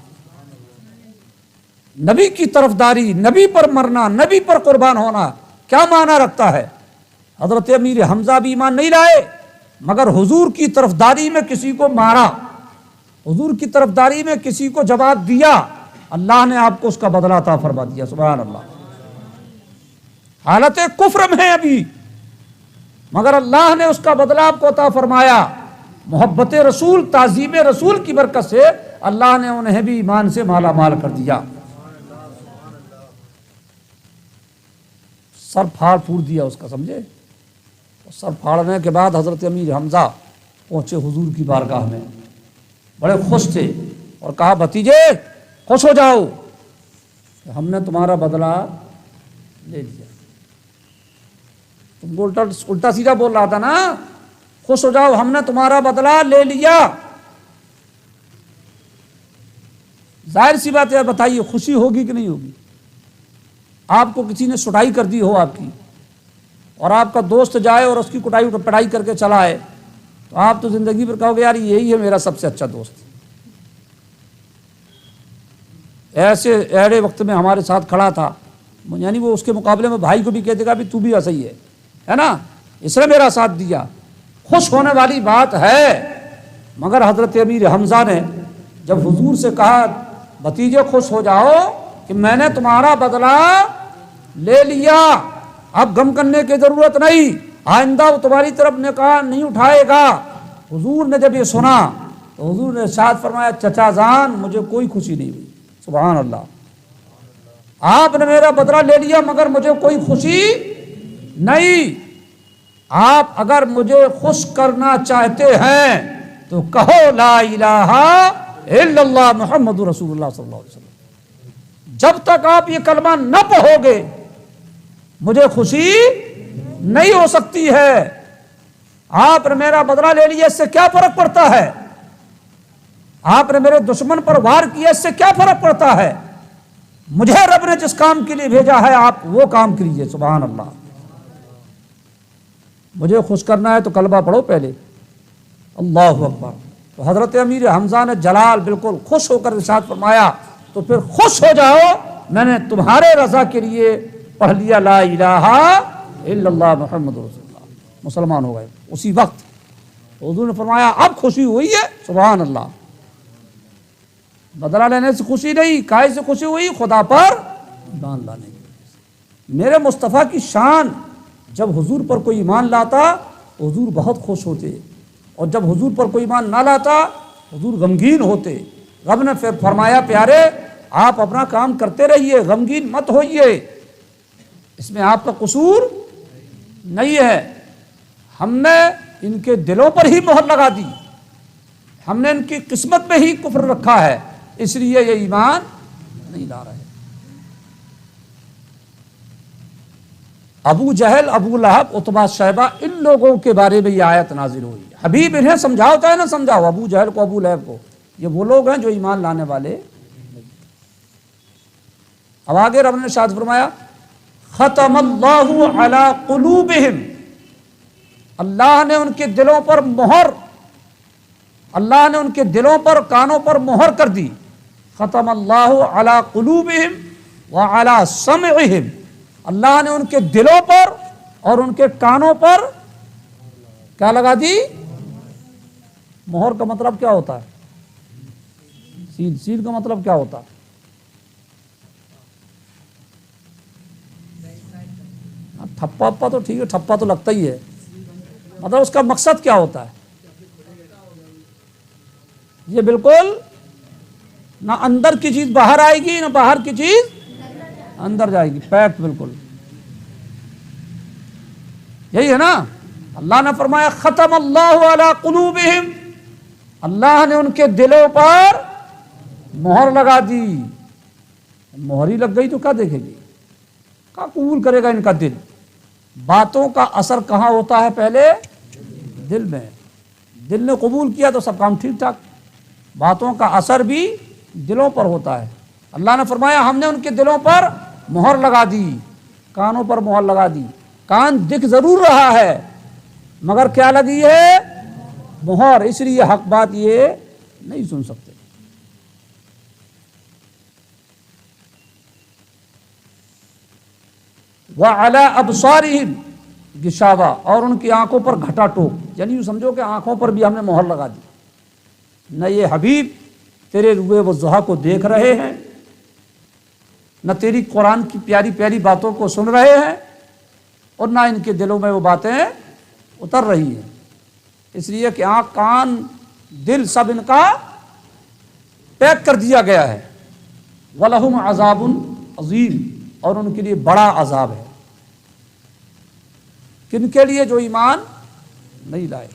نبی کی طرفداری، نبی پر مرنا، نبی پر قربان ہونا کیا معنی رکھتا ہے۔ حضرت امیر حمزہ بھی ایمان نہیں لائے مگر حضور کی طرفداری میں کسی کو مارا، حضور کی طرفداری میں کسی کو جواب دیا، اللہ نے آپ کو اس کا بدلہ عطا فرما دیا، سبحان اللہ۔ حالت کفر میں ہے ابھی مگر اللہ نے اس کا بدلہ آپ کو عطا فرمایا، محبت رسول، تعظیم رسول کی برکت سے اللہ نے انہیں بھی ایمان سے مالا مال کر دیا، سر پھاڑ پھوڑ دیا اس کا، سمجھے۔ سر پھاڑنے کے بعد حضرت امیر حمزہ پہنچے حضور کی بارگاہ میں، بڑے خوش تھے اور کہا بھتیجے خوش ہو جاؤ کہ ہم نے تمہارا بدلہ لے لیا۔ تم کو الٹا سیدھا بول رہا تھا نا، خوش ہو جاؤ ہم نے تمہارا بدلہ لے لیا۔ ظاہر سی بات ہے، بتائیے خوشی ہوگی کہ نہیں ہوگی؟ آپ کو کسی نے سٹائی کر دی ہو آپ کی، اور آپ کا دوست جائے اور اس کی پڑھائی کر کے چلا ہے، تو آپ تو زندگی پر کہو گے یار یہی ہے میرا سب سے اچھا دوست۔ ایسے ایڑے وقت میں ہمارے ساتھ کھڑا تھا، یعنی وہ اس کے مقابلے میں بھائی کو بھی کہہ دے گا بھی تو بھی ایسا ہی ہے نا، اس نے میرا ساتھ دیا، خوش ہونے والی بات ہے۔ مگر حضرت امیر حمزہ نے جب حضور سے کہا بھتیجے خوش ہو جاؤ کہ میں نے تمہارا بدلہ لے لیا، اب غم کرنے کی ضرورت نہیں، آئندہ وہ تمہاری طرف نگاہ نہیں اٹھائے گا، حضور نے جب یہ سنا تو حضور نے ارشاد فرمایا چچا جان مجھے کوئی خوشی نہیں ہوئی، سبحان اللہ، آپ نے میرا بدلہ لے لیا مگر مجھے کوئی خوشی نہیں، آپ اگر مجھے خوش کرنا چاہتے ہیں تو کہو لا الہ الا اللہ محمد رسول اللہ صلی اللہ علیہ وسلم، جب تک آپ یہ کلمہ نہ پڑھو گے مجھے خوشی نہیں ہو سکتی ہے۔ آپ نے میرا بدلہ لے لیا، اس سے کیا فرق پڑتا ہے؟ آپ نے میرے دشمن پر وار کیا، اس سے کیا فرق پڑتا ہے؟ مجھے رب نے جس کام کے لیے بھیجا ہے آپ وہ کام کیجیے، سبحان اللہ۔ مجھے خوش کرنا ہے تو کلمہ پڑھو پہلے، اللہ اکبر۔ تو حضرت امیر حمزہ نے جلال بالکل خوش ہو کر ارشاد فرمایا تو پھر خوش ہو جاؤ، میں نے تمہارے رضا کے لیے پڑھ لیا لا الہ الا اللہ محمد رسول اللہ، مسلمان ہو گئے اسی وقت۔ حضور نے فرمایا اب خوشی ہوئی ہے، سبحان اللہ۔ بدلہ لینے سے خوشی نہیں، کائے سے خوشی ہوئی؟ خدا پر ایمان لانے کی۔ میرے مصطفیٰ کی شان، جب حضور پر کوئی ایمان لاتا حضور بہت خوش ہوتے، اور جب حضور پر کوئی ایمان نہ لاتا حضور غمگین ہوتے۔ رب نے پھر فرمایا پیارے آپ اپنا کام کرتے رہیے، غمگین مت ہوئیے، اس میں آپ کا قصور نہیں ہے، ہم نے ان کے دلوں پر ہی مہر لگا دی، ہم نے ان کی قسمت میں ہی کفر رکھا ہے، اس لیے یہ ایمان نہیں لا رہے۔ ابو جہل، ابو لہب، عتبہ، شیبہ، ان لوگوں کے بارے میں یہ آیت نازل ہوئی۔ حبیب انہیں سمجھاؤ چاہے نہ سمجھاؤ، ابو جہل کو، ابو لہب کو، یہ وہ لوگ ہیں جو ایمان لانے والے نہیں۔ اب آگے رب نے ارشاد فرمایا ختم اللہ علی قلوبہم، اللہ نے ان کے دلوں پر مہر، اللہ نے ان کے دلوں پر، کانوں پر مہر کر دی۔ ختم اللہ علی قلوبہم وعلی سمعہم، اللہ نے ان کے دلوں پر اور ان کے کانوں پر کیا لگا دی؟ مہر کا مطلب کیا ہوتا ہے؟ سیل، سیل کا مطلب کیا ہوتا ہے؟ ٹھپا اپا تو ٹھیک ہے، ٹھپا تو لگتا ہی ہے، مطلب اس کا مقصد کیا ہوتا ہے؟ یہ بالکل نہ اندر کی چیز باہر آئے گی نہ باہر کی چیز اندر جائے گی، پیک بالکل، یہی ہے نا۔ اللہ نے فرمایا ختم اللہ علی قلوبہم، اللہ نے ان کے دلوں پر مہر لگا دی۔ مہر ہی لگ گئی تو کیا دیکھے گی، کیا قبول کرے گا ان کا دل؟ باتوں کا اثر کہاں ہوتا ہے؟ پہلے دل میں، دل نے قبول کیا تو سب کام ٹھیک ٹھاک، باتوں کا اثر بھی دلوں پر ہوتا ہے۔ اللہ نے فرمایا ہم نے ان کے دلوں پر مہر لگا دی، کانوں پر مہر لگا دی۔ کان دکھ ضرور رہا ہے مگر کیا لگی ہے؟ مہر، اس لیے حق بات یہ نہیں سن سکتے۔ وَعَلَىٰ أَبْصَارِهِمْ غِشَاوَةٌ، اور ان کی آنکھوں پر گھٹا ٹوپ، یعنی یوں سمجھو کہ آنکھوں پر بھی ہم نے مہر لگا دی۔ نہ یہ حبیب تیرے روئے وضحا کو دیکھ رہے ہیں، نہ تیری قرآن کی پیاری پیاری باتوں کو سن رہے ہیں، اور نہ ان کے دلوں میں وہ باتیں اتر رہی ہیں۔ اس لیے کہ آنکھ، کان، دل سب ان کا پیک کر دیا گیا ہے۔ وَلَهُمْ عَذَابٌ عَظِيمٌ، اور ان کے لیے بڑا عذاب ہے۔ کن کے لیے؟ جو ایمان نہیں لائے۔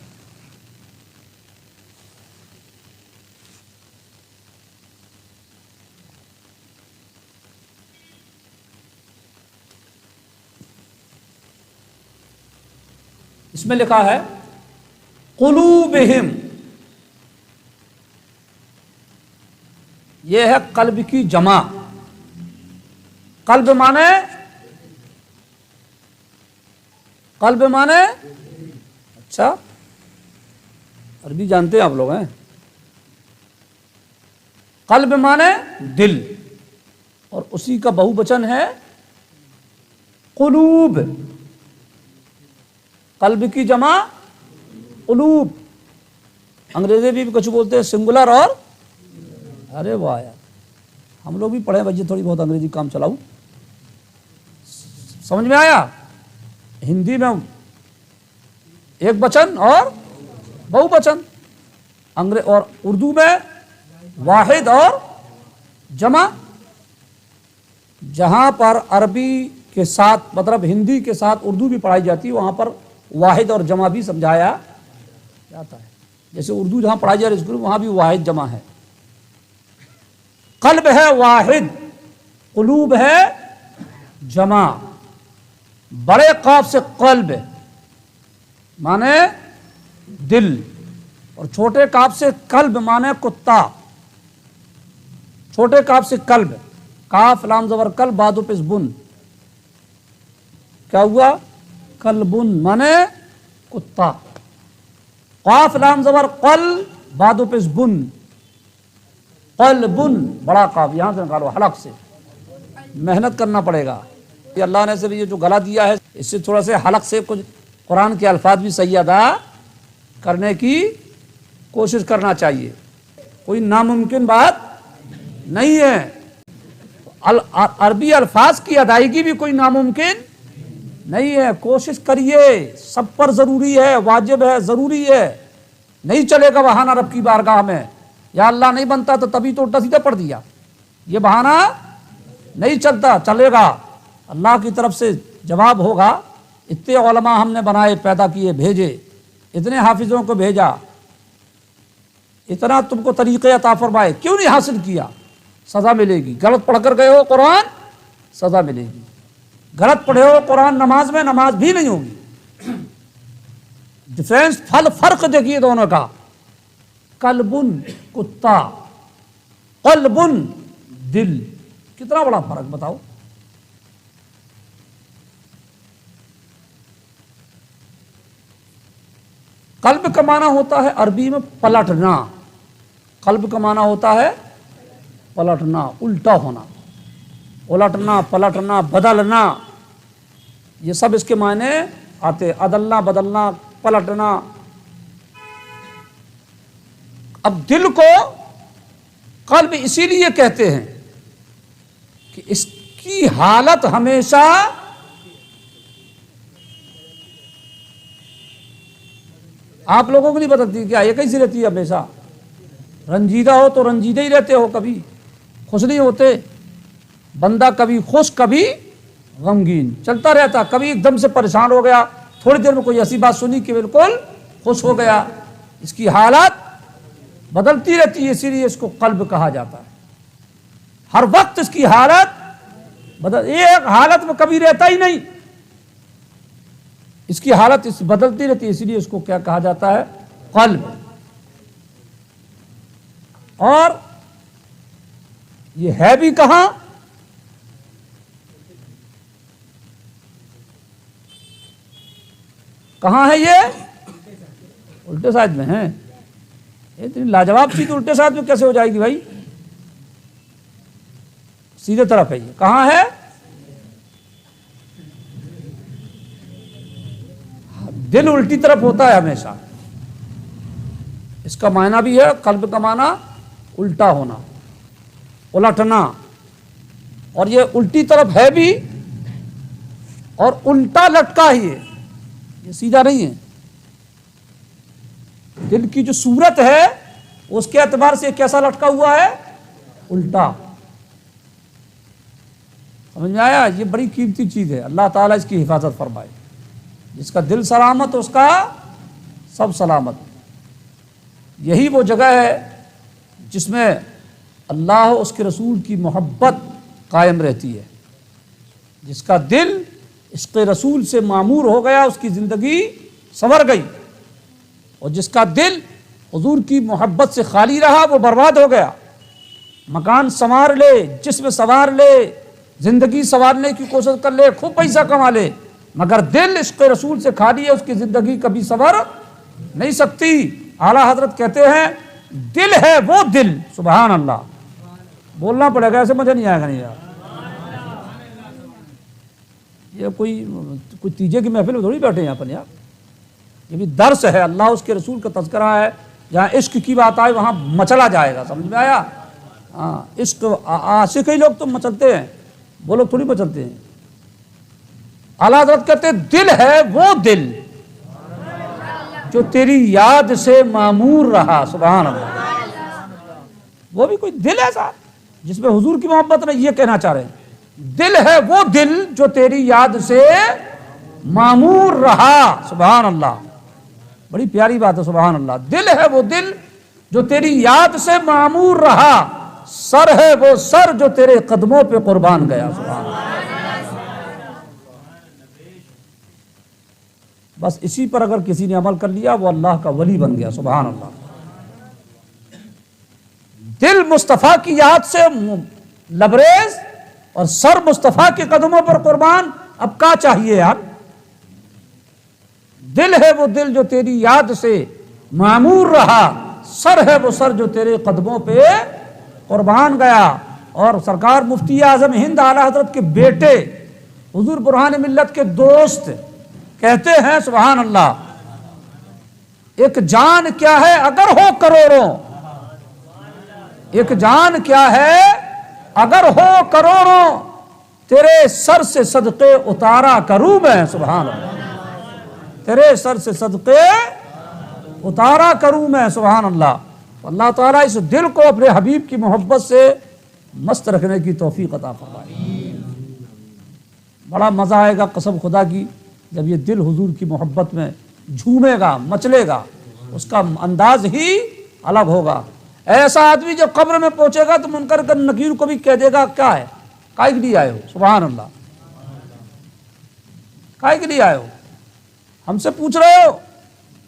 اس میں لکھا ہے قلوبہم، یہ ہے قلب کی جمع۔ قلب مانے اچھا عربی جانتے ہیں آپ لوگ ہیں؟ قلب مانے دل، اور اسی کا بہو وچن ہے قلوب۔ قلب کی جمع قلوب۔ انگریزی بھی کچھ بولتے ہیں سنگولر اور، ارے واہ یار، ہم لوگ بھی پڑھے بچے تھوڑی بہت انگریزی کام چلاؤ، سمجھ میں آیا؟ ہندی میں ایک وچن اور بہو وچن، اور اردو میں واحد اور جمع۔ جہاں پر عربی کے ساتھ مطلب ہندی کے ساتھ اردو بھی پڑھائی جاتی ہے، وہاں پر واحد اور جمع بھی سمجھایا جاتا ہے۔ جیسے اردو جہاں پڑھائی جا رہی ہے وہاں بھی واحد جمع ہے۔ قلب ہے واحد، قلوب ہے جمع۔ بڑے قاف سے قلب مانے دل، اور چھوٹے قاف سے قلب مانے کتا۔ چھوٹے قاف سے قلب، کاف لام زبر قلب بادو پس بن، کیا ہوا؟ قلبن مانے کتا۔ قاف لام زبر قل بادو پس بن، قلبن بڑا قاف، یہاں سے نکالو حلق سے، محنت کرنا پڑے گا۔ یہ اللہ نے سے بھی یہ جو گلا دیا ہے اس سے تھوڑا سے حلق سے کچھ قرآن کے الفاظ بھی صحیح ادا کرنے کی کوشش کرنا چاہیے، کوئی ناممکن بات نہیں ہے۔ عربی الفاظ کی ادائیگی بھی کوئی ناممکن نہیں ہے، کوشش کریے، سب پر ضروری ہے، واجب ہے، ضروری ہے۔ نہیں چلے گا بہانہ رب کی بارگاہ میں، یا اللہ نہیں بنتا تو تبھی تو الٹا سیدھا پڑھ دیا، یہ بہانہ نہیں چلتا، چلے گا۔ اللہ کی طرف سے جواب ہوگا، اتنے علماء ہم نے بنائے، پیدا کیے، بھیجے، اتنے حافظوں کو بھیجا، اتنا تم کو طریقے عطا فرمائے، کیوں نہیں حاصل کیا؟ سزا ملے گی۔ غلط پڑھ کر گئے ہو قرآن، سزا ملے گی۔ غلط پڑھے ہو قرآن نماز میں، نماز بھی نہیں ہوگی۔ ڈیفرنس، فرق دیکھیے دونوں کا۔ قلبن کتا، قلبن دل، کتنا بڑا فرق بتاؤ۔ قلب کا معنی ہوتا ہے عربی میں پلٹنا، قلب کا معنی ہوتا ہے پلٹنا، الٹا ہونا، الٹنا، پلٹنا، بدلنا، یہ سب اس کے معنی آتے، عدلنا، بدلنا، پلٹنا۔ اب دل کو قلب اسی لیے کہتے ہیں کہ اس کی حالت ہمیشہ آپ لوگوں کو نہیں بدلتی کیا؟ یہ کیسی رہتی ہے ہمیشہ؟ رنجیدہ ہو تو رنجیدہ ہی رہتے ہو، کبھی خوش نہیں ہوتے۔ بندہ کبھی خوش کبھی غمگین چلتا رہتا، کبھی ایک دم سے پریشان ہو گیا، تھوڑی دیر میں کوئی ایسی بات سنی کہ بالکل خوش ہو گیا۔ اس کی حالت بدلتی رہتی ہے، اسی لیے اس کو قلب کہا جاتا ہے۔ ہر وقت اس کی حالت ایک حالت میں کبھی رہتا ہی نہیں، اس کی حالت بدلتی رہتی ہے، اسی لیے اس کو کیا کہا جاتا ہے؟ قلب۔ اور یہ ہے بھی کہاں؟ کہاں ہے یہ؟ الٹے سائد میں ہے۔ اتنی لاجواب چیز الٹے سائد میں کیسے ہو جائے گی بھائی؟ سیدھے طرف ہے۔ یہ کہاں ہے؟ دل الٹی طرف ہوتا ہے ہمیشہ، اس کا معنی بھی ہے، قلب کا معنی الٹا ہونا، الٹنا، اور یہ الٹی طرف ہے بھی اور الٹا لٹکا ہی ہے، یہ سیدھا نہیں ہے۔ دل کی جو صورت ہے اس کے اعتبار سے کیسا لٹکا ہوا ہے؟ الٹا۔ سمجھ میں آیا؟ یہ بڑی قیمتی چیز ہے، اللہ تعالیٰ اس کی حفاظت فرمائے۔ جس کا دل سلامت اس کا سب سلامت۔ یہی وہ جگہ ہے جس میں اللہ اس کے رسول کی محبت قائم رہتی ہے۔ جس کا دل عشق رسول سے معمور ہو گیا اس کی زندگی سنور گئی، اور جس کا دل حضور کی محبت سے خالی رہا وہ برباد ہو گیا۔ مکان سنوار لے، جسم سنوار لے، زندگی سنوارنے کی کوشش کر لے، خوب پیسہ کما لے، مگر دل عشق رسول سے خالی ہے، اس کی زندگی کبھی سنور نہیں سکتی۔ اعلیٰ حضرت کہتے ہیں دل ہے وہ دل، سبحان اللہ، بولنا پڑے گا، ایسے مجھے نہیں آئے گا نہیں یار۔ یہ کوئی تیجے کی محفل میں تھوڑی بیٹھے یہاں پر یار، یہ بھی درس ہے، اللہ اس کے رسول کا تذکرہ ہے۔ جہاں عشق کی بات آئے وہاں مچلا جائے گا، سمجھ میں آیا؟ ہاں، عشق عاشق ہی لوگ تو مچلتے ہیں، وہ لوگ تھوڑی مچلتے ہیں۔ اعلیٰ حضرت کہتے ہیں دل ہے وہ دل جو تیری یاد سے معمور رہا، سبحان اللہ۔ وہ بھی کوئی دل ایسا جس میں حضور کی محبت میں یہ کہنا چاہ رہے ہیں، دل ہے وہ دل جو تیری یاد سے معمور رہا، سبحان اللہ۔ بڑی پیاری بات ہے، سبحان اللہ۔ دل ہے وہ دل جو تیری یاد سے معمور رہا، سر ہے وہ سر جو تیرے قدموں پہ قربان گیا، سبحان اللہ۔ بس اسی پر اگر کسی نے عمل کر لیا وہ اللہ کا ولی بن گیا، سبحان اللہ۔ دل مصطفیٰ کی یاد سے لبریز اور سر مصطفیٰ کے قدموں پر قربان، اب کیا چاہیے یار؟ دل ہے وہ دل جو تیری یاد سے معمور رہا، سر ہے وہ سر جو تیرے قدموں پہ قربان گیا۔ اور سرکار مفتی اعظم ہند اعلیٰ حضرت کے بیٹے، حضور برہان ملت کے دوست کہتے ہیں، سبحان اللہ، ایک جان کیا ہے اگر ہو کروڑوں، ایک جان کیا ہے اگر ہو کروڑوں، تیرے سر سے صدقے اتارا کروں میں، سبحان اللہ، تیرے سر سے صدقے اتارا کروں میں، سبحان اللہ۔ اللہ تعالیٰ اس دل کو اپنے حبیب کی محبت سے مست رکھنے کی توفیق عطا فرمائے۔ بڑا مزہ آئے گا قسم خدا کی جب یہ دل حضور کی محبت میں جھومے گا، مچلے گا، اس کا انداز ہی الگ ہوگا۔ ایسا آدمی جب قبر میں پہنچے گا تو منکر کا نکیر کو بھی کہہ دے گا کیا ہے، کائے کے لیے آئے ہو، سبحان اللہ، کائے کے لیے آئے ہو؟ ہم سے پوچھ رہے ہو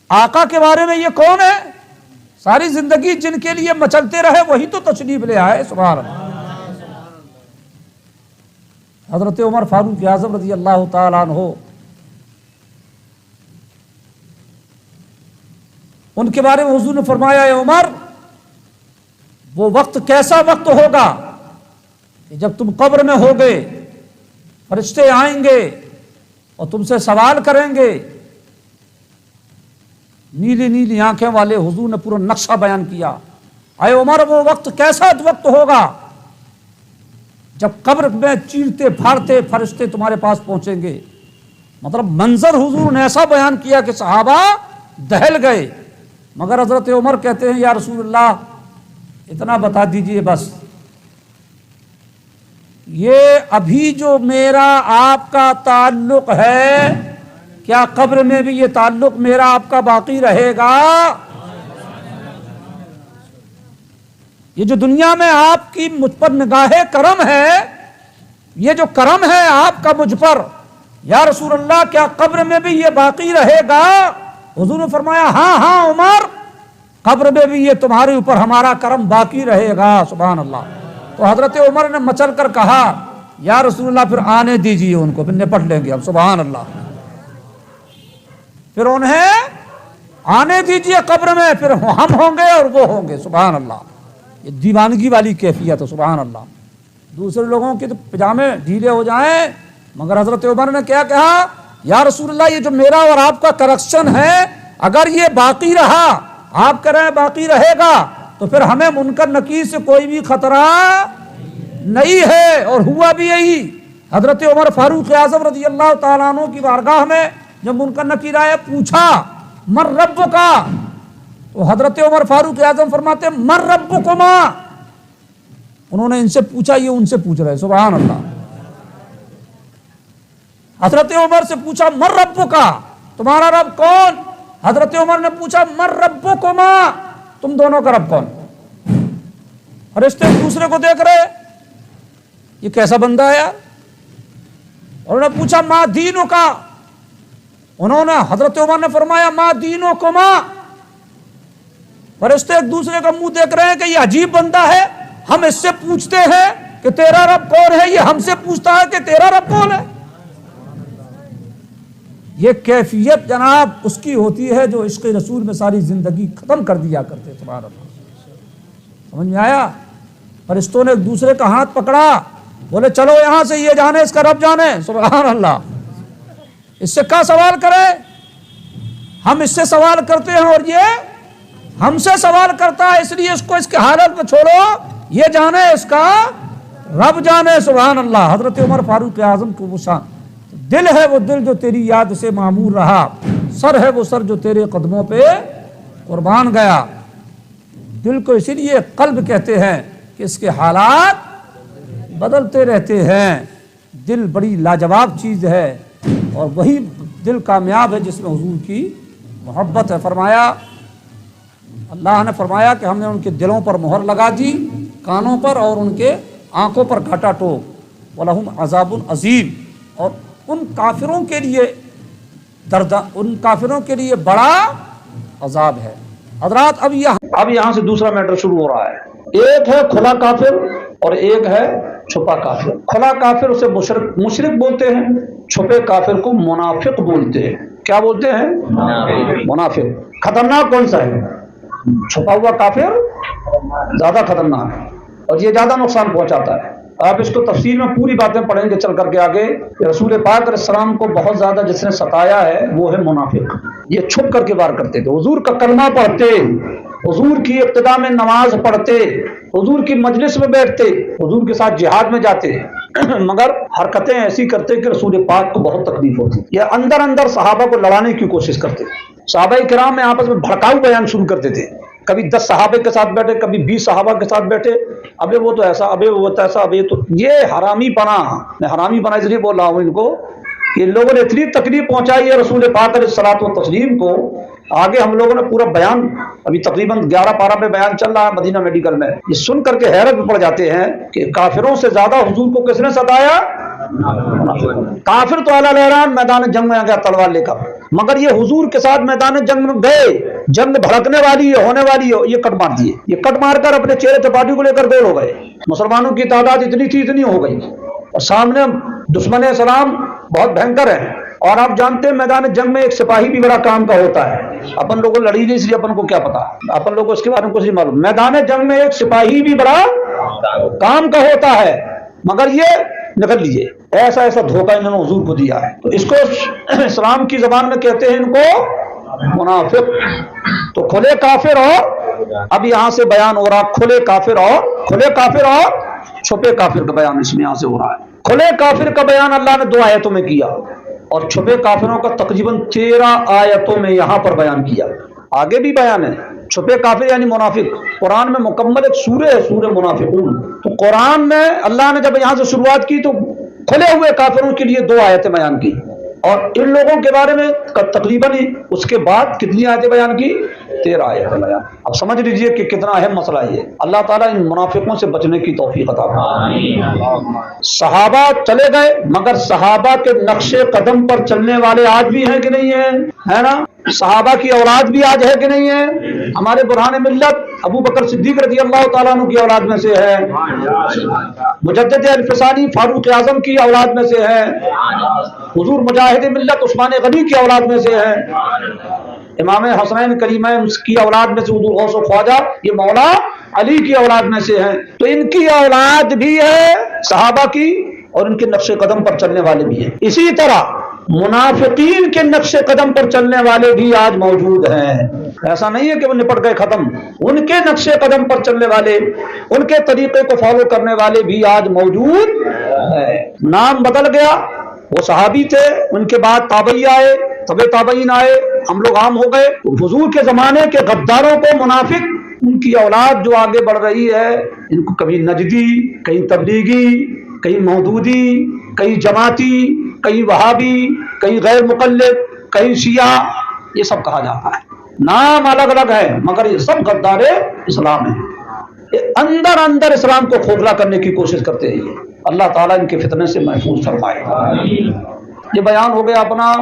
آقا کے بارے میں، یہ کون ہے؟ ساری زندگی جن کے لیے مچلتے رہے وہی تو تشریف لے آئے، سبحان اللہ۔ حضرت عمر فاروق اعظم رضی اللہ تعالیٰ عنہ، ان کے بارے میں حضور نے فرمایا، اے عمر، وہ وقت کیسا وقت ہوگا کہ جب تم قبر میں ہوگے، فرشتے آئیں گے اور تم سے سوال کریں گے۔ نیلی نیلی آنکھیں والے حضور نے پورا نقشہ بیان کیا۔ اے عمر، وہ وقت کیسا وقت ہوگا جب قبر میں چیرتے پھاڑتے فرشتے تمہارے پاس پہنچیں گے۔ مطلب منظر حضور نے ایسا بیان کیا کہ صحابہ دہل گئے، مگر حضرت عمر کہتے ہیں یا رسول اللہ اتنا بتا دیجئے بس، یہ ابھی جو میرا آپ کا تعلق ہے، کیا قبر میں بھی یہ تعلق میرا آپ کا باقی رہے گا؟ یہ جو دنیا میں آپ کی مجھ پر نگاہ کرم ہے، یہ جو کرم ہے آپ کا مجھ پر، یا رسول اللہ کیا قبر میں بھی یہ باقی رہے گا؟ حضور نے فرمایا ہاں ہاں عمر، قبر میں بھی یہ تمہارے اوپر ہمارا کرم باقی رہے گا. سبحان اللہ. تو حضرت عمر نے مچل کر کہا یا رسول اللہ پھر آنے دیجئے ان کو, پھر نپٹ لیں گے اب. سبحان اللہ. پھر انہیں آنے دیجئے قبر میں, پھر ہم ہوں گے اور وہ ہوں گے. سبحان اللہ. یہ دیوانگی والی کیفیت ہے. سبحان اللہ. دوسرے لوگوں کے تو پجامے ڈھیلے ہو جائیں, مگر حضرت عمر نے کیا کہا, یا رسول اللہ یہ جو میرا اور آپ کا کرکشن ہے اگر یہ باقی رہا, آپ کہہ رہے ہیں باقی رہے گا, تو پھر ہمیں منکر نکیر سے کوئی بھی خطرہ نہیں ہے. اور ہوا بھی یہی. حضرت عمر فاروق اعظم رضی اللہ تعالیٰ عنہ کی بارگاہ میں جب منکر نکیر آئے, پوچھا من رب کا, تو حضرت عمر فاروق اعظم فرماتے ہیں من ربکما. انہوں نے ان سے پوچھا, یہ ان سے پوچھ رہے. سبحان اللہ. حضرت عمر سے پوچھا من ربکا, تمہارا رب کون؟ حضرت عمر نے پوچھا من ربکما, تم دونوں کا رب کون؟ فرشتے ایک دوسرے کو دیکھ رہے, یہ کیسا بندہ ہے یار. انہوں نے پوچھا ما دینکا, انہوں نے حضرت عمر نے فرمایا ما دینکما. فرشتے ایک دوسرے کا منہ دیکھ رہے ہیں کہ یہ عجیب بندہ ہے, ہم اس سے پوچھتے ہیں کہ تیرا رب کون ہے, یہ ہم سے پوچھتا ہے کہ تیرا رب کون ہے. یہ کیفیت جناب اس کی ہوتی ہے جو عشق رسول میں ساری زندگی ختم کر دیا کرتے. سبحان اللہ. سمجھ میں آیا؟ فرشتوں نے ایک دوسرے کا ہاتھ پکڑا, بولے چلو یہاں سے, یہ جانے اس کا رب جانے. سبحان اللہ. اس سے کیا سوال کرے, ہم اس سے سوال کرتے ہیں اور یہ ہم سے سوال کرتا ہے, اس لیے اس کو اس کے حالت میں چھوڑو, یہ جانے اس کا رب جانے. سبحان اللہ. حضرت عمر فاروق اعظم کو وہ شان, دل ہے وہ دل جو تیری یاد سے معمور رہا, سر ہے وہ سر جو تیرے قدموں پہ قربان گیا. دل کو اسی لیے قلب کہتے ہیں کہ اس کے حالات بدلتے رہتے ہیں. دل بڑی لاجواب چیز ہے, اور وہی دل کامیاب ہے جس میں حضور کی محبت ہے. فرمایا, اللہ نے فرمایا کہ ہم نے ان کے دلوں پر مہر لگا دی, کانوں پر اور ان کے آنکھوں پر گھاٹا ٹوک. وَلَهُمْ عَذَابٌ عَظِيمٌ. اور ان کافروں کے لیے ان کافروں کے لیے بڑا عذاب ہے. حضرات اب یہاں سے دوسرا میٹر شروع ہو رہا ہے. ایک ہے کھلا کافر اور ایک ہے چھپا کافر. کھلا کافر اسے مشرک بولتے ہیں, چھپے کافر کو منافق بولتے ہیں. کیا بولتے ہیں؟ منافق. خطرناک کون سا ہے؟ چھپا ہوا کافر زیادہ خطرناک ہے اور یہ زیادہ نقصان پہنچاتا ہے. آپ اس کو تفصیل میں پوری باتیں پڑھیں گے چل کر کے آگے. رسول پاک علیہ السلام کو بہت زیادہ جس نے ستایا ہے وہ ہے منافق. یہ چھپ کر کے وار کرتے تھے, حضور کا کلمہ پڑھتے, حضور کی ابتدا میں نماز پڑھتے, حضور کی مجلس میں بیٹھتے, حضور کے ساتھ جہاد میں جاتے, مگر حرکتیں ایسی کرتے کہ رسول پاک کو بہت تکلیف ہوتی. یہ اندر اندر صحابہ کو لڑانے کی کوشش کرتے. صحابہ کرام میں آپس میں بھڑکاؤ بیان شروع کرتے تھے. کبھی 10 صحابہ کے ساتھ بیٹھے, کبھی 20 صحابہ کے ساتھ بیٹھے, ابے وہ تو ایسا, ابے وہ تو ایسا, ابے تو یہ حرامی پنا. میں حرامی پنا اس لیے بول رہا ہوں ان کو کہ ان لوگوں نے اتنی تکلیف پہنچائی ہے رسول پاک علیہ الصلوۃ والتسلیم کو. آگے ہم لوگوں نے پورا بیان, ابھی تقریباً 11 پارہ پہ بیان چل رہا ہے مدینہ میڈیکل میں, یہ سن کر کے حیرت میں پڑ جاتے ہیں کہ کافروں سے زیادہ حضور کو کس نے ستایا؟ کافر تو اعلیٰ لہران میدان جنگ میں آ گیا تلوار لے کر, مگر یہ حضور کے ساتھ میدان جنگ میں گئے, جنگ بھڑکنے والی ہے, ہونے والی ہے, یہ کٹ مار دیے. یہ کٹ مار کر اپنے چہرے چپاٹی کو لے کر گول ہو گئے. مسلمانوں کی تعداد اتنی تھی اتنی ہو گئی, اور سامنے دشمن اسلام بہت بھینکر ہے. اور آپ جانتے ہیں میدان جنگ میں ایک سپاہی بھی بڑا کام کا ہوتا ہے. اپن لوگوں لڑی نہیں اس لیے اپن کو کیا پتا, اپن لوگوں کو اس کے بارے میں کچھ نہیں معلوم. میدان جنگ میں ایک سپاہی بھی بڑا کام کا ہوتا ہے, مگر یہ نکل لیجیے ایسا ایسا دھوکہ انہوں نے حضور کو دیا ہے. تو اس کو اسلام کی زبان میں کہتے ہیں ان کو منافق. تو کھلے کافر, اور اب یہاں سے بیان ہو رہا کھلے کافر اور چھپے کافر کا بیان اس میں یہاں سے ہو رہا ہے. کھلے کافر کا بیان اللہ نے 2 آیتوں میں کیا, اور چھپے کافروں کا تقریباً 13 آیتوں میں یہاں پر بیان کیا. آگے بھی بیان ہے. چھپے کافر یعنی منافق قرآن میں مکمل ایک سورہ ہے, سورہ منافقون. تو قرآن میں اللہ نے جب یہاں سے شروعات کی تو کھلے ہوئے کافروں کے لیے 2 آیتیں بیان کی, اور ان لوگوں کے بارے میں تقریباً اس کے بعد کتنی آیتیں بیان کی؟ 13 آیتیں بیان. اب سمجھ لیجئے کہ کتنا اہم مسئلہ یہ. اللہ تعالیٰ ان منافقوں سے بچنے کی توفیق عطا فرمائے. صحابہ چلے گئے, مگر صحابہ کے نقش قدم پر چلنے والے آج بھی ہیں کہ نہیں ہیں؟ ہے نا. صحابہ کی اولاد بھی آج ہے کہ نہیں ہے؟ ہمارے برہان ملت ابو بکر صدیق رضی اللہ تعالیٰ عنہ کی اولاد میں سے ہے، مجدد الفسانی فاروق اعظم کی اولاد میں سے ہے، حضور مجاہد ملت عثمان غنی کی اولاد میں سے ہے، امام حسنین کریمین کی اولاد میں سے حضور غوث و خواجہ یہ مولا علی کی اولاد میں سے ہیں، تو ان کی اولاد بھی ہے صحابہ کی اور ان کے نقش قدم پر چلنے والے بھی ہیں۔ اسی طرح منافقین کے نقش قدم پر چلنے والے بھی آج موجود ہیں، ایسا نہیں ہے کہ وہ نپٹ گئے ختم، ان کے نقش قدم پر چلنے والے، ان کے طریقے کو فالو کرنے والے بھی آج موجود ہیں۔ نام بدل گیا، وہ صحابی تھے، ان کے بعد تابعی آئے، تابعین آئے، ہم لوگ عام ہو گئے۔ حضور کے زمانے کے غداروں کو منافق، ان کی اولاد جو آگے بڑھ رہی ہے، ان کو کبھی نجدی، کہیں تبلیغی، کہیں مودودی، کہیں جماعتی، کہیں وہابی، کہیں غیر مقلد، کہیں شیعہ، یہ سب کہا جاتا ہے، نام الگ الگ ہے مگر یہ سب غدار اسلام ہیں، یہ اندر اندر اسلام کو کھوکھلا کرنے کی کوشش کرتے ہیں۔ اللہ تعالیٰ ان کے فتنے سے محفوظ فرمائے۔ یہ بیان ہو گیا اپنا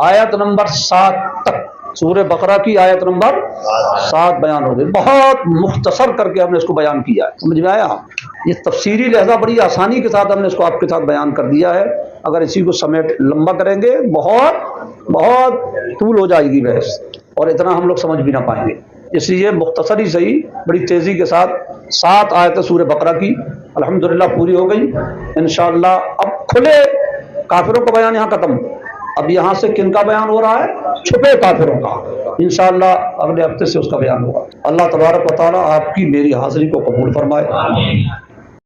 آیت نمبر 7 تک، سورہ بقرہ کی آیت نمبر 7 بیان ہو گئی، بہت مختصر کر کے ہم نے اس کو بیان کیا ہے، سمجھ میں آیا؟ یہ تفسیری لہذا بڑی آسانی کے ساتھ ہم نے اس کو آپ کے ساتھ بیان کر دیا ہے، اگر اسی کو سمیٹ لمبا کریں گے بہت طول ہو جائے گی بحث، اور اتنا ہم لوگ سمجھ بھی نہ پائیں گے، اس لیے مختصر ہی صحیح بڑی تیزی کے ساتھ 7 آیتیں سورہ بقرہ کی الحمدللہ پوری ہو گئی انشاءاللہ۔ اب کھلے کافروں کا بیان یہاں ختم، اب یہاں سے کن کا بیان ہو رہا ہے؟ چھپے کافروں کا، انشاءاللہ اگلے ہفتے سے اس کا بیان ہوگا۔ اللہ تبارک و تعالی آپ کی میری حاضری کو قبول فرمائے۔